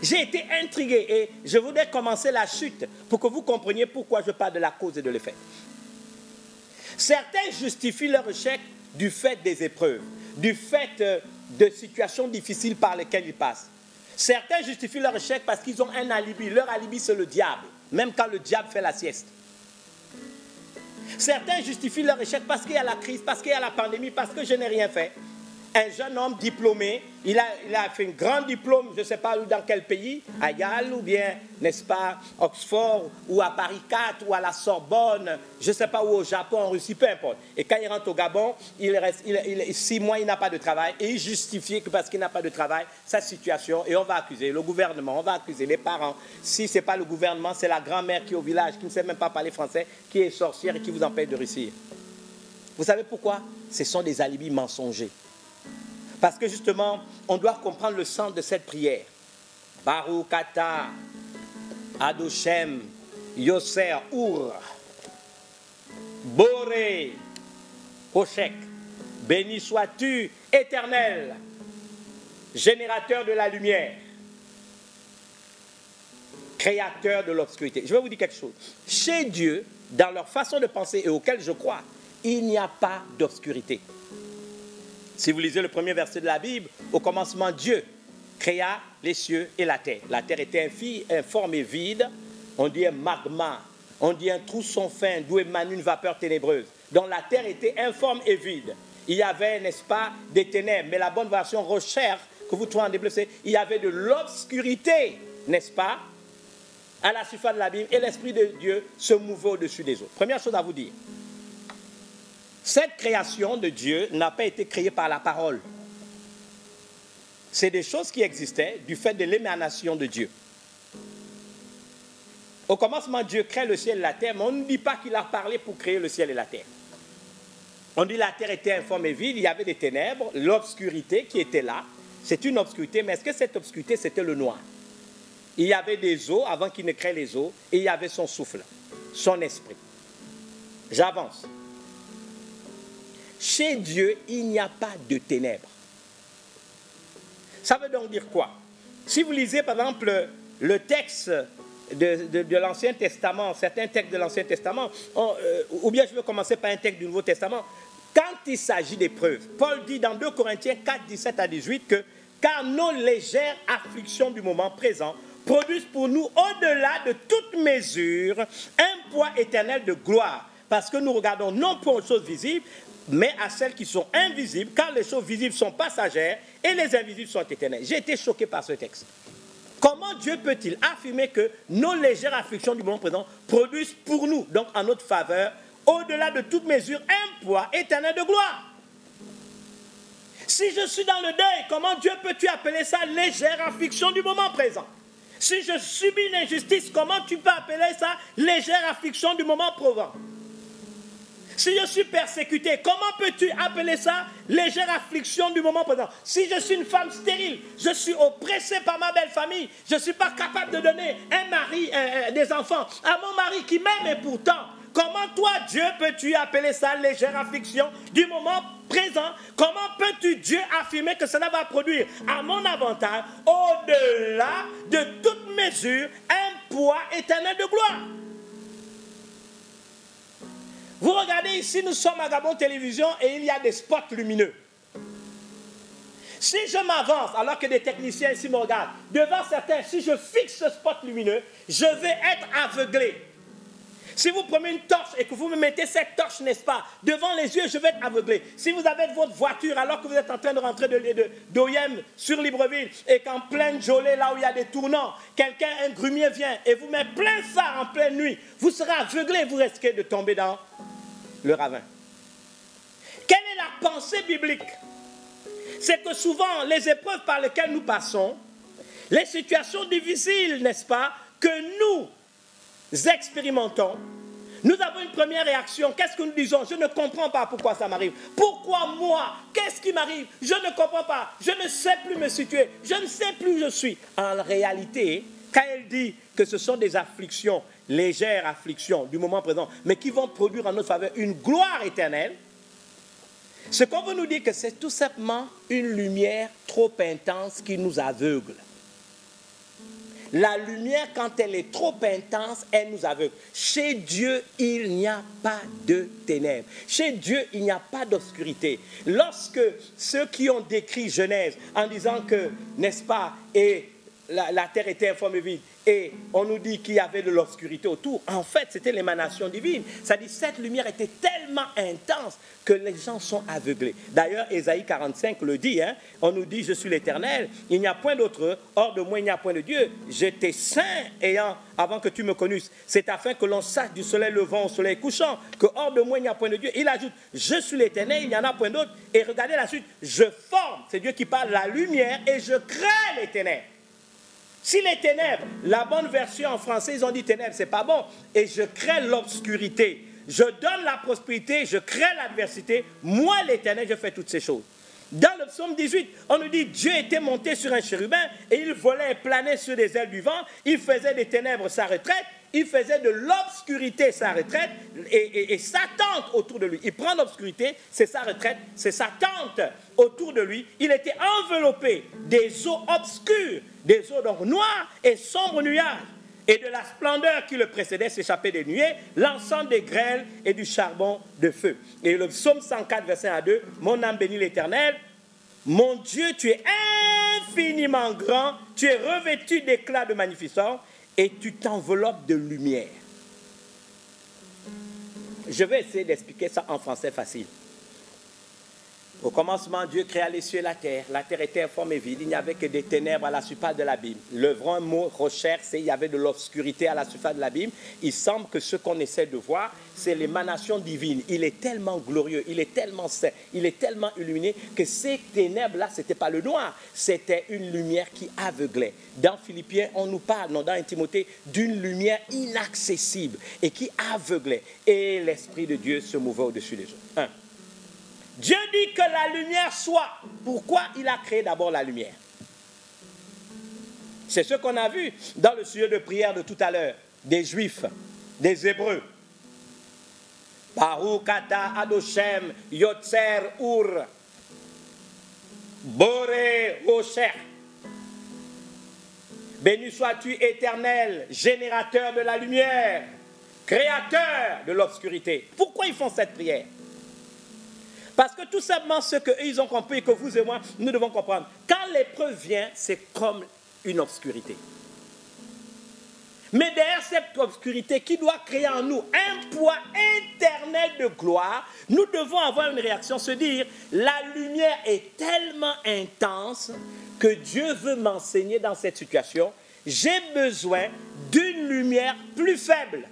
J'ai été intrigué et je voudrais commencer la chute pour que vous compreniez pourquoi je parle de la cause et de l'effet. Certains justifient leur échec du fait des épreuves, du fait de situations difficiles par lesquelles ils passent. Certains justifient leur échec parce qu'ils ont un alibi. Leur alibi, c'est le diable, même quand le diable fait la sieste. Certains justifient leur échec parce qu'il y a la crise, parce qu'il y a la pandémie, parce que je n'ai rien fait. Un jeune homme diplômé, il a fait un grand diplôme, je ne sais pas dans quel pays, à Yale ou bien, n'est-ce pas, Oxford ou à Paris 4 ou à la Sorbonne, je ne sais pas où au Japon, en Russie, peu importe. Et quand il rentre au Gabon, il reste 6 mois, il n'a pas de travail et il justifie que parce qu'il n'a pas de travail, sa situation, et on va accuser le gouvernement, on va accuser les parents. Si ce n'est pas le gouvernement, c'est la grand-mère qui est au village, qui ne sait même pas parler français, qui est sorcière et qui vous empêche de réussir. Vous savez pourquoi? Ce sont des alibis mensongers. Parce que justement, on doit comprendre le sens de cette prière. Baruch Ata Adoshem Yoser Ur Boré Hoshek. Béni sois-tu, éternel, générateur de la lumière, créateur de l'obscurité. Je vais vous dire quelque chose. Chez Dieu, dans leur façon de penser et auquel je crois, il n'y a pas d'obscurité. Si vous lisez le premier verset de la Bible, au commencement, Dieu créa les cieux et la terre. La terre était informe et vide. on dit un magma, on dit un trou sans fin d'où émane une vapeur ténébreuse. Donc la terre était informe et vide. Il y avait, n'est-ce pas, des ténèbres, mais la bonne version recherche que vous trouvez en Bible, c'est il y avait de l'obscurité, n'est-ce pas, à la surface de la Bible, et l'Esprit de Dieu se mouvait au-dessus des eaux. Première chose à vous dire, cette création de Dieu n'a pas été créée par la parole. C'est des choses qui existaient du fait de l'émanation de Dieu. Au commencement, Dieu crée le ciel et la terre, mais on ne dit pas qu'il a parlé pour créer le ciel et la terre. On dit que la terre était informe et vide, il y avait des ténèbres, l'obscurité qui était là. C'est une obscurité, mais est-ce que cette obscurité, c'était le noir? Il y avait des eaux avant qu'il ne crée les eaux, et il y avait son souffle, son esprit. J'avance. Chez Dieu, il n'y a pas de ténèbres. Ça veut donc dire quoi? Si vous lisez, par exemple, le texte de l'Ancien Testament, certains textes de l'Ancien Testament, ou bien je vais commencer par un texte du Nouveau Testament, quand il s'agit d'épreuves, Paul dit dans 2 Corinthiens 4, 17 à 18 que « Car nos légères afflictions du moment présent produisent pour nous, au-delà de toute mesure, un poids éternel de gloire, parce que nous regardons non pas aux choses visibles, mais à celles qui sont invisibles, car les choses visibles sont passagères et les invisibles sont éternelles. » J'ai été choqué par ce texte. Comment Dieu peut-il affirmer que nos légères afflictions du moment présent produisent pour nous, donc en notre faveur, au-delà de toute mesure, un poids éternel de gloire? Si je suis dans le deuil, comment Dieu peux-tu appeler ça légère affliction du moment présent? Si je subis une injustice, comment tu peux appeler ça légère affliction du moment présent? Si je suis persécuté, comment peux-tu appeler ça légère affliction du moment présent? Si je suis une femme stérile, je suis oppressée par ma belle famille, je ne suis pas capable de donner un mari, des enfants à mon mari qui m'aime et pourtant, comment toi, Dieu, peux-tu appeler ça légère affliction du moment présent? Comment peux-tu, Dieu, affirmer que cela va produire à mon avantage, au-delà de toute mesure, un poids éternel de gloire? Vous regardez ici, nous sommes à Gabon Télévision et il y a des spots lumineux. Si je m'avance, alors que des techniciens ici me regardent, devant certains, si je fixe ce spot lumineux, je vais être aveuglé. Si vous prenez une torche et que vous me mettez cette torche, n'est-ce pas, devant les yeux, je vais être aveuglé. Si vous avez votre voiture alors que vous êtes en train de rentrer d'Oyem sur Libreville et qu'en pleine gelée, là où il y a des tournants, quelqu'un, un grumier vient et vous met plein phare en pleine nuit, vous serez aveuglé, vous risquez de tomber dans le ravin. Quelle est la pensée biblique? C'est que souvent, les épreuves par lesquelles nous passons, les situations difficiles, n'est-ce pas, que nous expérimentons, nous avons une première réaction. Qu'est-ce que nous disons? Je ne comprends pas pourquoi ça m'arrive. Pourquoi moi? Qu'est-ce qui m'arrive? Je ne comprends pas. Je ne sais plus me situer. Je ne sais plus où je suis. En réalité, quand elle dit que ce sont des afflictions, légères afflictions du moment présent, mais qui vont produire en notre faveur une gloire éternelle, ce qu'on veut nous dire que c'est tout simplement une lumière trop intense qui nous aveugle. La lumière, quand elle est trop intense, elle nous aveugle. Chez Dieu, il n'y a pas de ténèbres. Chez Dieu, il n'y a pas d'obscurité. Lorsque ceux qui ont décrit Genèse en disant que, n'est-ce pas, et la terre était informe et vide, et on nous dit qu'il y avait de l'obscurité autour, en fait, c'était l'émanation divine. C'est-à-dire, cette lumière était tellement intense que les gens sont aveuglés. D'ailleurs, Ésaïe 45 le dit, hein, on nous dit, je suis l'Éternel, il n'y a point d'autre, hors de moi, il n'y a point de Dieu. J'étais saint avant que tu me connusses. C'est afin que l'on sache du soleil levant au soleil couchant, que hors de moi, il n'y a point de Dieu. Il ajoute, je suis l'Éternel, il n'y en a point d'autre. Et regardez la suite, je forme, c'est Dieu qui parle, la lumière, et je crée les ténèbres. Si les ténèbres, la bonne version en français, ils ont dit ténèbres, c'est pas bon. Et je crée l'obscurité. Je donne la prospérité, je crée l'adversité. Moi, l'Éternel, je fais toutes ces choses. Dans le psaume 18, on nous dit Dieu était monté sur un chérubin et il volait et planait sur des ailes du vent. Il faisait des ténèbres sa retraite. Il faisait de l'obscurité sa retraite et sa tente autour de lui. Il prend l'obscurité, c'est sa retraite, c'est sa tente autour de lui. Il était enveloppé des eaux obscures, des eaux donc noires et sombres nuages. Et de la splendeur qui le précédait s'échappait des nuées, l'encens des grêles et du charbon de feu. Et le psaume 104, verset 1 à 2, mon âme bénit l'Éternel. Mon Dieu, tu es infiniment grand, tu es revêtu d'éclat de magnificence. et tu t'enveloppes de lumière. Je vais essayer d'expliquer ça en français facile. Au commencement, Dieu créa les cieux et la terre. La terre était informe et vide. Il n'y avait que des ténèbres à la surface de l'abîme. Le vrai mot recherche, c'est qu'il y avait de l'obscurité à la surface de l'abîme. Il semble que ce qu'on essaie de voir, c'est l'émanation divine. Il est tellement glorieux, il est tellement saint, il est tellement illuminé que ces ténèbres-là, ce n'était pas le noir. C'était une lumière qui aveuglait. Dans Philippiens, on nous parle, non, dans Timothée, d'une lumière inaccessible et qui aveuglait. Et l'Esprit de Dieu se mouvait au-dessus des autres. Dieu dit que la lumière soit. Pourquoi il a créé d'abord la lumière? C'est ce qu'on a vu dans le sujet de prière de tout à l'heure, des Juifs, des Hébreux. Baruch ata Adoshem Yotzer Ur Boré Rocher. Béni sois-tu, Éternel, générateur de la lumière, créateur de l'obscurité. Pourquoi ils font cette prière? Parce que tout simplement ce qu'ils ont compris et que vous et moi, nous devons comprendre. Quand l'épreuve vient, c'est comme une obscurité. Mais derrière cette obscurité qui doit créer en nous un poids éternel de gloire, nous devons avoir une réaction, se dire, la lumière est tellement intense que Dieu veut m'enseigner dans cette situation. J'ai besoin d'une lumière plus faible,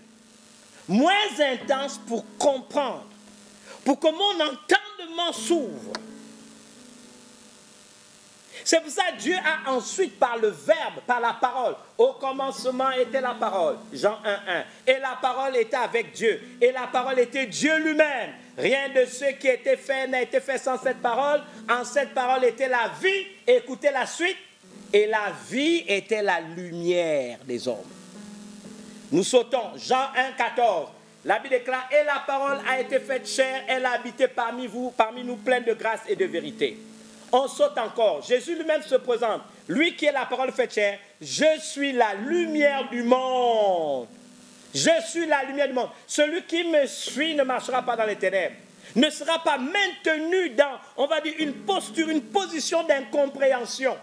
moins intense pour comprendre, pour que mon entendement s'ouvre. C'est pour ça que Dieu a ensuite, par le verbe, par la parole, au commencement était la parole, Jean 1:1, et la parole était avec Dieu, et la parole était Dieu lui-même. Rien de ce qui était fait n'a été fait sans cette parole. En cette parole était la vie, écoutez la suite, et la vie était la lumière des hommes. Nous sautons, Jean 1:14. La Bible déclare, et la parole a été faite chair, elle a habité parmi vous, parmi nous, pleine de grâce et de vérité. On saute encore, Jésus lui-même se présente, lui qui est la parole faite chair, je suis la lumière du monde. Je suis la lumière du monde. Celui qui me suit ne marchera pas dans les ténèbres, ne sera pas maintenu dans, on va dire, une posture, une position d'incompréhension.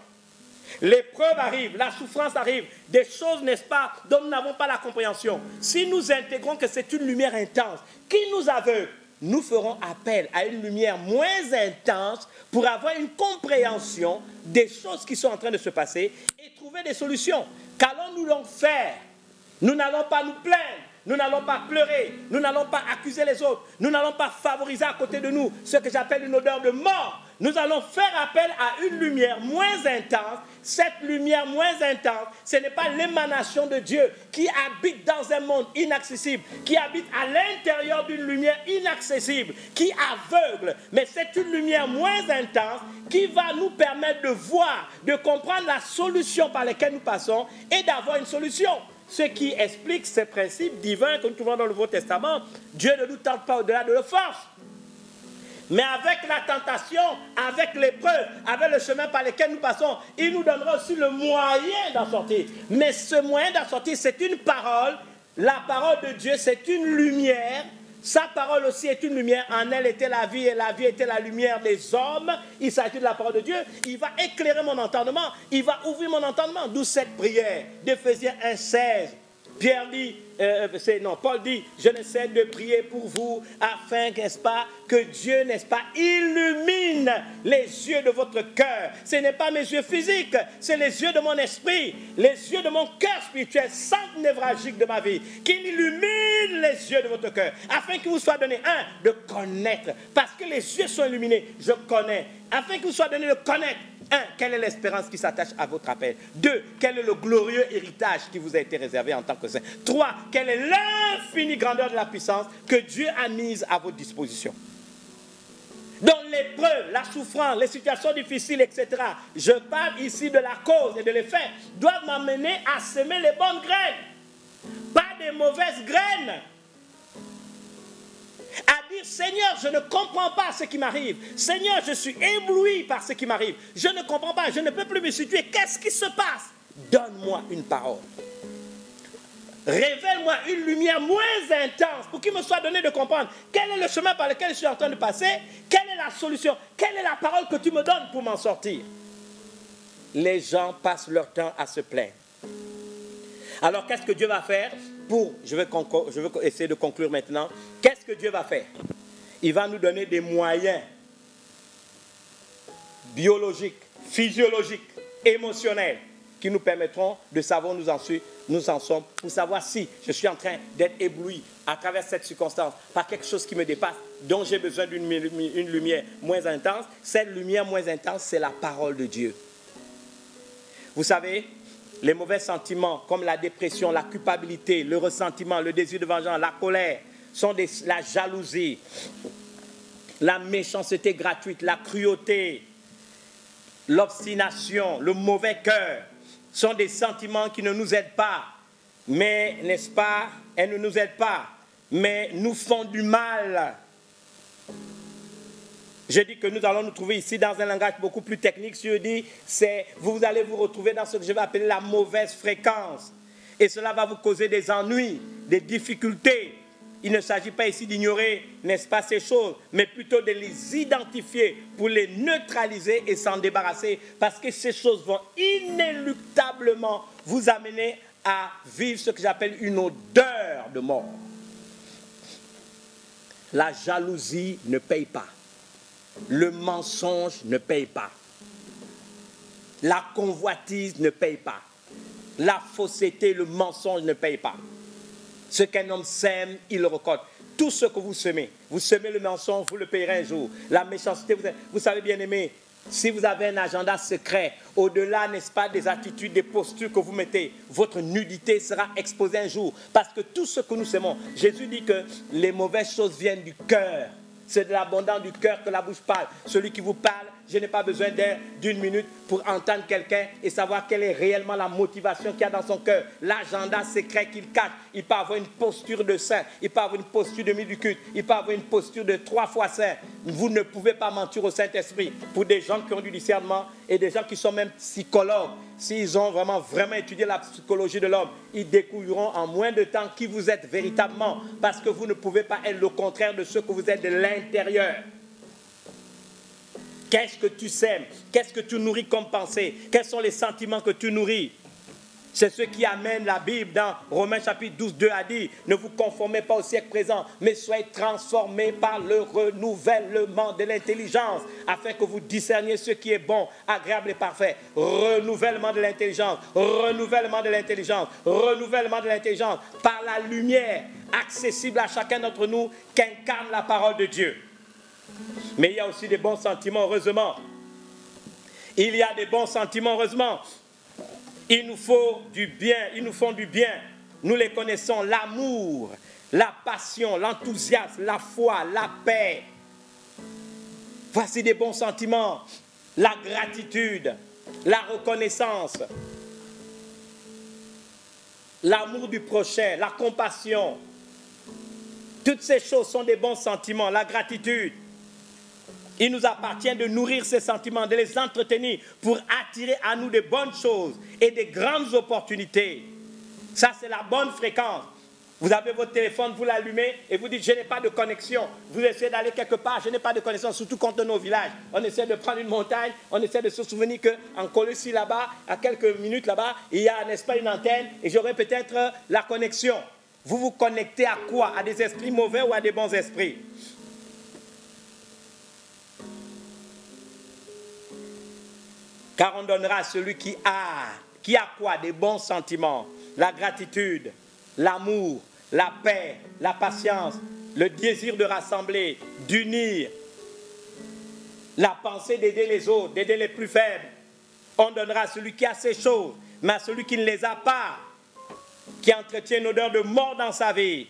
L'épreuve arrive, la souffrance arrive, des choses, n'est-ce pas, dont nous n'avons pas la compréhension. Si nous intégrons que c'est une lumière intense qui nous aveugle, nous ferons appel à une lumière moins intense pour avoir une compréhension des choses qui sont en train de se passer et trouver des solutions. Qu'allons-nous donc faire? Nous n'allons pas nous plaindre, nous n'allons pas pleurer, nous n'allons pas accuser les autres, nous n'allons pas favoriser à côté de nous ce que j'appelle une odeur de mort. Nous allons faire appel à une lumière moins intense. Cette lumière moins intense, ce n'est pas l'émanation de Dieu qui habite dans un monde inaccessible, qui habite à l'intérieur d'une lumière inaccessible, qui aveugle, mais c'est une lumière moins intense qui va nous permettre de voir, de comprendre la solution par laquelle nous passons et d'avoir une solution. Ce qui explique ces principes divins que nous trouvons dans le Nouveau Testament. Dieu ne nous tente pas au-delà de nos forces. Mais avec la tentation, avec l'épreuve, avec le chemin par lequel nous passons, il nous donnera aussi le moyen d'en sortir. Mais ce moyen d'en sortir, c'est une parole. La parole de Dieu, c'est une lumière. Sa parole aussi est une lumière. En elle était la vie et la vie était la lumière des hommes. Il s'agit de la parole de Dieu. Il va éclairer mon entendement. Il va ouvrir mon entendement. D'où cette prière d'Éphésiens 1:16. Pierre dit, Paul dit, je ne cesse de prier pour vous afin, n'est-ce pas, que Dieu, n'est-ce pas, illumine les yeux de votre cœur. Ce n'est pas mes yeux physiques, c'est les yeux de mon esprit, les yeux de mon cœur spirituel, centre névralgique de ma vie, qu'il illumine les yeux de votre cœur, afin qu'il vous soit donné, de connaître, parce que les yeux sont illuminés, je connais, afin qu'il vous soit donné de connaître. 1. Quelle est l'espérance qui s'attache à votre appel? 2. Quel est le glorieux héritage qui vous a été réservé en tant que saint? 3. Quelle est l'infinie grandeur de la puissance que Dieu a mise à votre disposition? Donc l'épreuve, la souffrance, les situations difficiles, etc. Je parle ici de la cause et de l'effet, doivent m'amener à semer les bonnes graines, pas des mauvaises graines. À dire, Seigneur, je ne comprends pas ce qui m'arrive. Seigneur, je suis ébloui par ce qui m'arrive. Je ne comprends pas, je ne peux plus me situer. Qu'est-ce qui se passe? Donne-moi une parole. Révèle-moi une lumière moins intense pour qu'il me soit donné de comprendre quel est le chemin par lequel je suis en train de passer, quelle est la solution, quelle est la parole que tu me donnes pour m'en sortir. Les gens passent leur temps à se plaindre. Alors, qu'est-ce que Dieu va faire je vais essayer de conclure maintenant. Qu'est-ce que Dieu va faire? Il va nous donner des moyens biologiques, physiologiques, émotionnels qui nous permettront de savoir où nous en sommes, pour savoir si je suis en train d'être ébloui à travers cette circonstance par quelque chose qui me dépasse, dont j'ai besoin d'une lumière moins intense. Cette lumière moins intense, c'est la parole de Dieu. Vous savez, les mauvais sentiments comme la dépression, la culpabilité, le ressentiment, le désir de vengeance, la colère, la jalousie, la méchanceté gratuite, la cruauté, l'obstination, le mauvais cœur, sont des sentiments qui ne nous aident pas, mais, n'est-ce pas, elles ne nous aident pas, mais nous font du mal. Je dis que nous allons nous trouver ici dans un langage beaucoup plus technique. Je dis, vous allez vous retrouver dans ce que je vais appeler la mauvaise fréquence. Et cela va vous causer des ennuis, des difficultés. Il ne s'agit pas ici d'ignorer, n'est-ce pas, ces choses, mais plutôt de les identifier pour les neutraliser et s'en débarrasser, parce que ces choses vont inéluctablement vous amener à vivre ce que j'appelle une odeur de mort. La jalousie ne paye pas. Le mensonge ne paye pas. La convoitise ne paye pas. La fausseté, le mensonge ne paye pas. Ce qu'un homme sème, il le récolte. Tout ce que vous semez le mensonge, vous le payerez un jour. La méchanceté, vous savez bien aimé, si vous avez un agenda secret, au-delà, n'est-ce pas, des attitudes, des postures que vous mettez, votre nudité sera exposée un jour. Parce que tout ce que nous semons, Jésus dit que les mauvaises choses viennent du cœur. C'est de l'abondance du cœur que la bouche parle. Celui qui vous parle, je n'ai pas besoin d'une minute pour entendre quelqu'un et savoir quelle est réellement la motivation qu'il y a dans son cœur. L'agenda secret qu'il cache. Il peut avoir une posture de saint, il peut avoir une posture de milieu du culte, il peut avoir une posture de 3 fois saint. Vous ne pouvez pas mentir au Saint-Esprit. Pour des gens qui ont du discernement et des gens qui sont même psychologues, s'ils ont vraiment étudié la psychologie de l'homme, ils découvriront en moins de temps qui vous êtes véritablement, parce que vous ne pouvez pas être le contraire de ce que vous êtes de l'intérieur. Qu'est-ce que tu sèmes? Qu'est-ce que tu nourris comme pensée? Quels sont les sentiments que tu nourris? C'est ce qui amène la Bible dans Romains chapitre 12, 2 à dire, ne vous conformez pas au siècle présent, mais soyez transformés par le renouvellement de l'intelligence, afin que vous discerniez ce qui est bon, agréable et parfait. Renouvellement de l'intelligence, renouvellement de l'intelligence, renouvellement de l'intelligence, par la lumière accessible à chacun d'entre nous qu'incarne la parole de Dieu. Mais il y a aussi des bons sentiments, heureusement. Il y a des bons sentiments, heureusement. Il nous faut du bien, ils nous font du bien. Nous les connaissons, l'amour, la passion, l'enthousiasme, la foi, la paix. Voici des bons sentiments. La gratitude, la reconnaissance, l'amour du prochain, la compassion. Toutes ces choses sont des bons sentiments. La gratitude. Il nous appartient de nourrir ces sentiments, de les entretenir pour attirer à nous de bonnes choses et de grandes opportunités. Ça, c'est la bonne fréquence. Vous avez votre téléphone, vous l'allumez et vous dites « je n'ai pas de connexion ». Vous essayez d'aller quelque part, je n'ai pas de connexion, surtout contre nos villages. On essaie de prendre une montagne, on essaie de se souvenir qu'en Colossie là-bas, à quelques minutes là-bas, il y a, n'est-ce pas, une antenne et j'aurai peut-être la connexion. Vous vous connectez à quoi? À des esprits mauvais ou à des bons esprits? Car on donnera à celui qui a quoi? Des bons sentiments, la gratitude, l'amour, la paix, la patience, le désir de rassembler, d'unir, la pensée d'aider les autres, d'aider les plus faibles. On donnera à celui qui a ces choses, mais à celui qui ne les a pas, qui entretient une odeur de mort dans sa vie,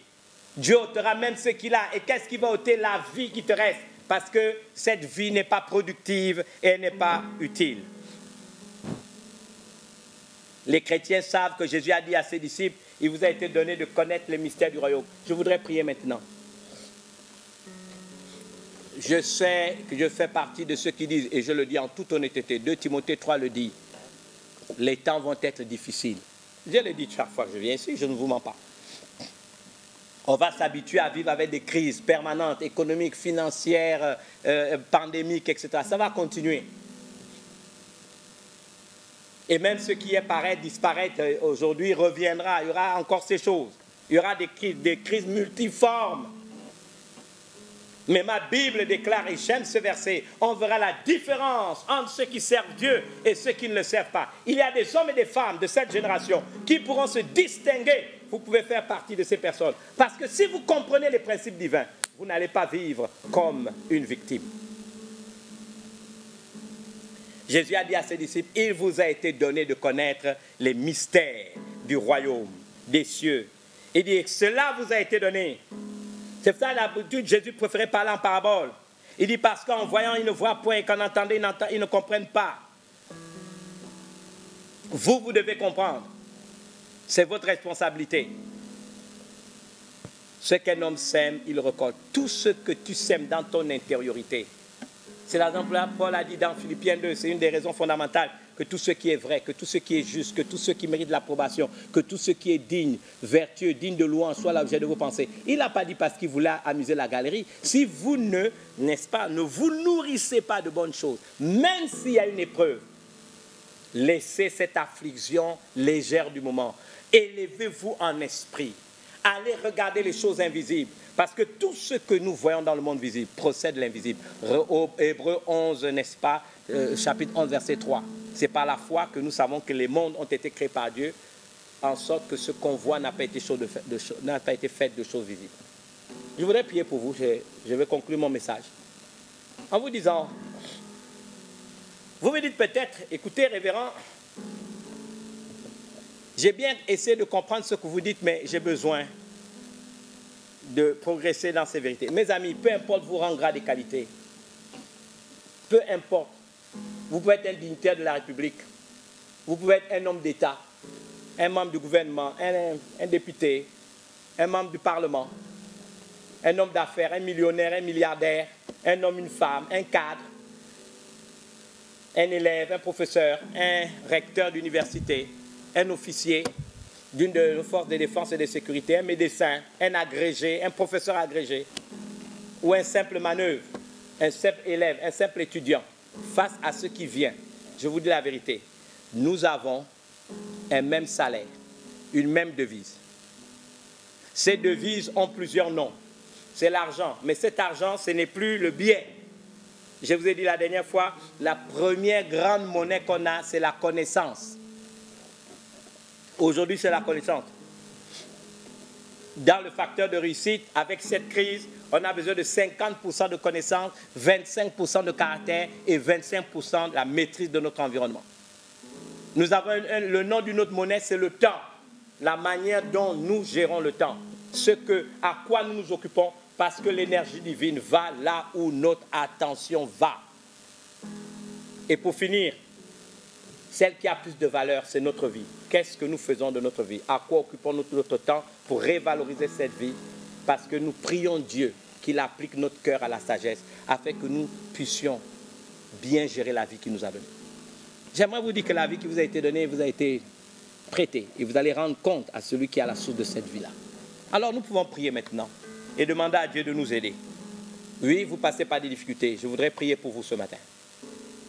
Dieu ôtera même ce qu'il a. Et qu'est-ce qui va ôter? La vie qui te reste, parce que cette vie n'est pas productive et elle n'est pas utile. Les chrétiens savent que Jésus a dit à ses disciples, il vous a été donné de connaître les mystères du royaume. Je voudrais prier maintenant. Je sais que je fais partie de ceux qui disent, et je le dis en toute honnêteté, 2 Timothée 3 le dit, les temps vont être difficiles. Je le dis chaque fois que je viens ici, je ne vous mens pas. On va s'habituer à vivre avec des crises permanentes, économiques, financières, pandémiques, etc. Ça va continuer. Et même ce qui apparaît, disparaît aujourd'hui, reviendra. Il y aura encore ces choses. Il y aura des crises multiformes. Mais ma Bible déclare, et j'aime ce verset, on verra la différence entre ceux qui servent Dieu et ceux qui ne le servent pas. Il y a des hommes et des femmes de cette génération qui pourront se distinguer. Vous pouvez faire partie de ces personnes. Parce que si vous comprenez les principes divins, vous n'allez pas vivre comme une victime. Jésus a dit à ses disciples, il vous a été donné de connaître les mystères du royaume des cieux. Il dit, cela vous a été donné. C'est pour ça l'habitude, Jésus préférait parler en parabole. Il dit, parce qu'en voyant, ils ne voient point, et qu'en entendant, ils ne comprennent pas. Vous devez comprendre. C'est votre responsabilité. Ce qu'un homme sème, il récolte. Tout ce que tu sèmes dans ton intériorité. C'est la raison pour laquelle Paul a dit dans Philippiens 2, c'est une des raisons fondamentales, que tout ce qui est vrai, que tout ce qui est juste, que tout ce qui mérite l'approbation, que tout ce qui est digne, vertueux, digne de louange, soit l'objet de vos pensées. Il n'a pas dit parce qu'il voulait amuser la galerie. Si vous ne vous nourrissez pas de bonnes choses, même s'il y a une épreuve, laissez cette affliction légère du moment. Élevez-vous en esprit. Allez regarder les choses invisibles. Parce que tout ce que nous voyons dans le monde visible procède de l'invisible. Hébreux 11, n'est-ce pas, chapitre 11, verset 3. C'est par la foi que nous savons que les mondes ont été créés par Dieu, en sorte que ce qu'on voit n'a pas été fait de choses visibles. Je voudrais prier pour vous. Je vais conclure mon message. En vous disant, vous me dites peut-être, écoutez, révérend, j'ai bien essayé de comprendre ce que vous dites, mais j'ai besoin de progresser dans ces vérités. Mes amis, peu importe vos rangs, grades et qualités, peu importe, vous pouvez être un dignitaire de la République, vous pouvez être un homme d'État, un membre du gouvernement, un député, un membre du Parlement, un homme d'affaires, un millionnaire, un milliardaire, un homme, une femme, un cadre, un élève, un professeur, un recteur d'université, un officier d'une de nos forces de défense et de sécurité, un médecin, un agrégé, un professeur agrégé, ou un simple manœuvre, un simple élève, un simple étudiant, face à ce qui vient, je vous dis la vérité, nous avons un même salaire, une même devise. Ces devises ont plusieurs noms. C'est l'argent, mais cet argent, ce n'est plus le bien. Je vous ai dit la dernière fois, la première grande monnaie qu'on a, c'est la connaissance. Aujourd'hui, c'est la connaissance. Dans le facteur de réussite, avec cette crise, on a besoin de 50% de connaissances, 25% de caractère et 25% de la maîtrise de notre environnement. Nous avons le nom d'une autre monnaie, c'est le temps. La manière dont nous gérons le temps. À quoi nous nous occupons, parce que l'énergie divine va là où notre attention va. Et pour finir, celle qui a plus de valeur, c'est notre vie. Qu'est-ce que nous faisons de notre vie? À quoi occupons-nous notre temps pour révaloriser cette vie? Parce que nous prions Dieu qu'il applique notre cœur à la sagesse, afin que nous puissions bien gérer la vie qu'il nous a donnée. J'aimerais vous dire que la vie qui vous a été donnée vous a été prêtée. Et vous allez rendre compte à celui qui a la source de cette vie-là. Alors nous pouvons prier maintenant et demander à Dieu de nous aider. Oui, vous passez par des difficultés. Je voudrais prier pour vous ce matin.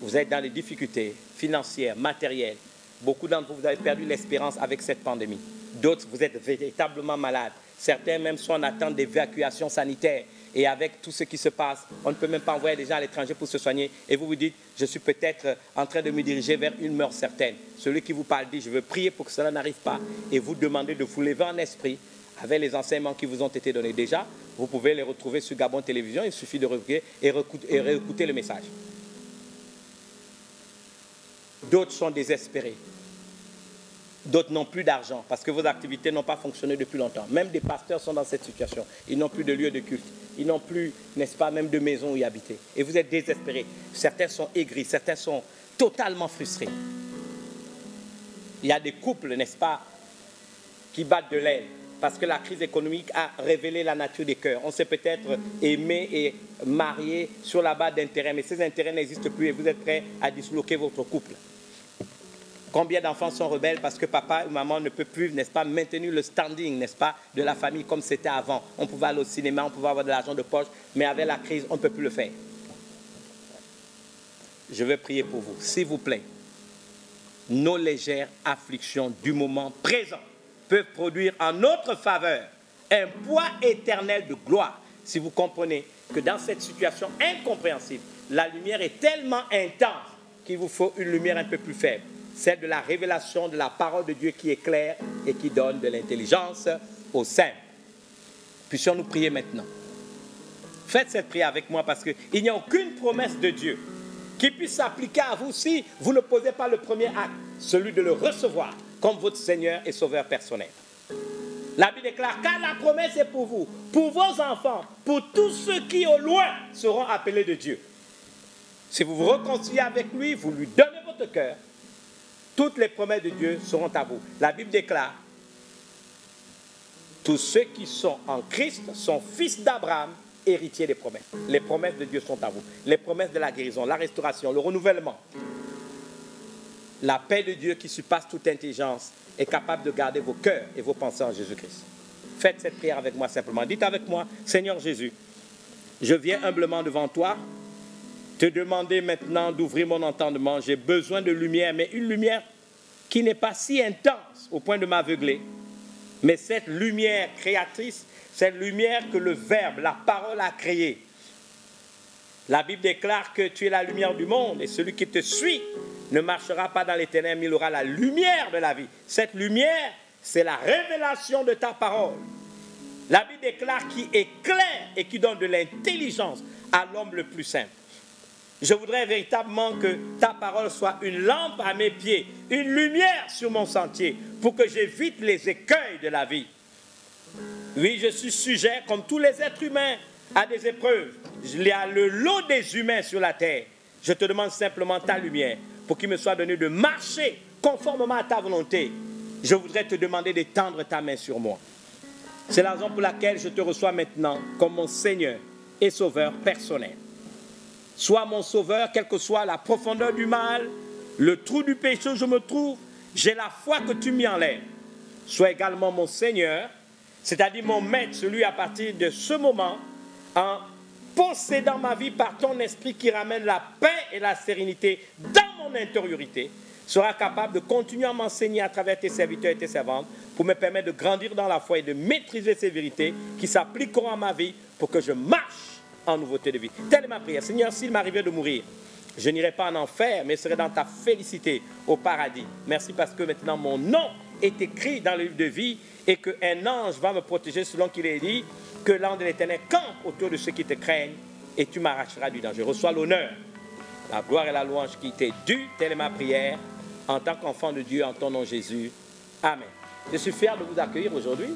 Vous êtes dans les difficultés financières, matérielles. Beaucoup d'entre vous, vous avez perdu l'espérance avec cette pandémie. D'autres, vous êtes véritablement malades. Certains même sont en attente d'évacuation sanitaire. Et avec tout ce qui se passe, on ne peut même pas envoyer des gens à l'étranger pour se soigner. Et vous vous dites, je suis peut-être en train de me diriger vers une mort certaine. Celui qui vous parle dit, je veux prier pour que cela n'arrive pas. Et vous demandez de vous lever en esprit avec les enseignements qui vous ont été donnés. Déjà, vous pouvez les retrouver sur Gabon Télévision. Il suffit de regarder et réécouter le message. D'autres sont désespérés. D'autres n'ont plus d'argent parce que vos activités n'ont pas fonctionné depuis longtemps. Même des pasteurs sont dans cette situation. Ils n'ont plus de lieu de culte. Ils n'ont plus, n'est-ce pas, même de maison où y habiter. Et vous êtes désespérés. Certains sont aigris. Certains sont totalement frustrés. Il y a des couples, n'est-ce pas, qui battent de l'aile parce que la crise économique a révélé la nature des cœurs. On s'est peut-être aimé et marié sur la base d'intérêts, mais ces intérêts n'existent plus et vous êtes prêts à disloquer votre couple. Combien d'enfants sont rebelles parce que papa ou maman ne peut plus, n'est-ce pas, maintenir le standing, n'est-ce pas, de la famille comme c'était avant. On pouvait aller au cinéma, on pouvait avoir de l'argent de poche, mais avec la crise, on ne peut plus le faire. Je vais prier pour vous, s'il vous plaît. nos légères afflictions du moment présent peuvent produire en notre faveur un poids éternel de gloire. Si vous comprenez que dans cette situation incompréhensible, la lumière est tellement intense qu'il vous faut une lumière un peu plus faible, celle de la révélation de la parole de Dieu qui est claire et qui donne de l'intelligence aux saints. Puissions-nous prier maintenant. Faites cette prière avec moi parce qu'il n'y a aucune promesse de Dieu qui puisse s'appliquer à vous si vous ne posez pas le premier acte, celui de le recevoir comme votre Seigneur et Sauveur personnel. La Bible déclare, car la promesse est pour vous, pour vos enfants, pour tous ceux qui au loin seront appelés de Dieu. Si vous vous réconciliez avec lui, vous lui donnez votre cœur, toutes les promesses de Dieu seront à vous. La Bible déclare, tous ceux qui sont en Christ sont fils d'Abraham, héritiers des promesses. Les promesses de Dieu sont à vous. Les promesses de la guérison, la restauration, le renouvellement. La paix de Dieu qui surpasse toute intelligence est capable de garder vos cœurs et vos pensées en Jésus-Christ. Faites cette prière avec moi simplement. Dites avec moi, Seigneur Jésus, je viens humblement devant toi, te demander maintenant d'ouvrir mon entendement. J'ai besoin de lumière, mais une lumière qui n'est pas si intense au point de m'aveugler. Mais cette lumière créatrice, cette lumière que le Verbe, la parole a créée. La Bible déclare que tu es la lumière du monde et celui qui te suit ne marchera pas dans les ténèbres, mais il aura la lumière de la vie. Cette lumière, c'est la révélation de ta parole. La Bible déclare qui éclaire et qui donne de l'intelligence à l'homme le plus simple. Je voudrais véritablement que ta parole soit une lampe à mes pieds, une lumière sur mon sentier, pour que j'évite les écueils de la vie. Oui, je suis sujet, comme tous les êtres humains, à des épreuves. Il y a le lot des humains sur la terre. Je te demande simplement ta lumière, pour qu'il me soit donné de marcher conformément à ta volonté. Je voudrais te demander d'étendre ta main sur moi. C'est la raison pour laquelle je te reçois maintenant comme mon Seigneur et Sauveur personnel. Sois mon Sauveur, quelle que soit la profondeur du mal, le trou du péché où je me trouve, j'ai la foi que tu m'y enlèves. Sois également mon Seigneur, c'est-à-dire mon Maître, celui à partir de ce moment, en possédant ma vie par ton esprit qui ramène la paix et la sérénité dans mon intériorité, sera capable de continuer à m'enseigner à travers tes serviteurs et tes servantes pour me permettre de grandir dans la foi et de maîtriser ces vérités qui s'appliqueront à ma vie pour que je marche en nouveauté de vie. Telle est ma prière. Seigneur, s'il m'arrivait de mourir, je n'irai pas en enfer, mais serai dans ta félicité au paradis. Merci parce que maintenant mon nom est écrit dans le livre de vie et qu'un ange va me protéger selon qu'il est dit que l'ange de l'Éternel campe autour de ceux qui te craignent et tu m'arracheras du danger. Je reçois l'honneur, la gloire et la louange qui t'est due. Telle est ma prière en tant qu'enfant de Dieu en ton nom Jésus. Amen. Je suis fier de vous accueillir aujourd'hui.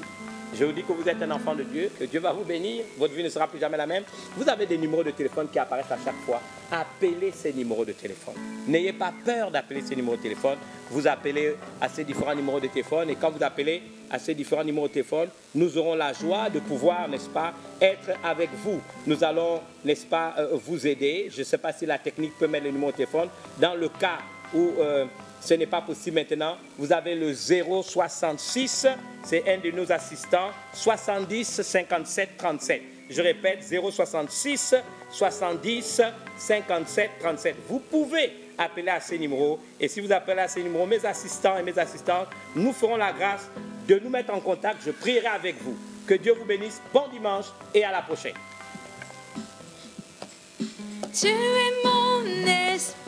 Je vous dis que vous êtes un enfant de Dieu, que Dieu va vous bénir, votre vie ne sera plus jamais la même. Vous avez des numéros de téléphone qui apparaissent à chaque fois. Appelez ces numéros de téléphone. N'ayez pas peur d'appeler ces numéros de téléphone. Vous appelez à ces différents numéros de téléphone et quand vous appelez à ces différents numéros de téléphone, nous aurons la joie de pouvoir, n'est-ce pas, être avec vous. Nous allons, n'est-ce pas, vous aider. Je ne sais pas si la technique peut mettre le numéro de téléphone. Dans le cas où ce n'est pas possible maintenant, vous avez le 066, c'est un de nos assistants, 70 57 37. Je répète, 066 70 57 37. Vous pouvez appeler à ces numéros et si vous appelez à ces numéros, mes assistants et mes assistantes, nous ferons la grâce de nous mettre en contact. Je prierai avec vous. Que Dieu vous bénisse. Bon dimanche et à la prochaine. Tu es mon esprit.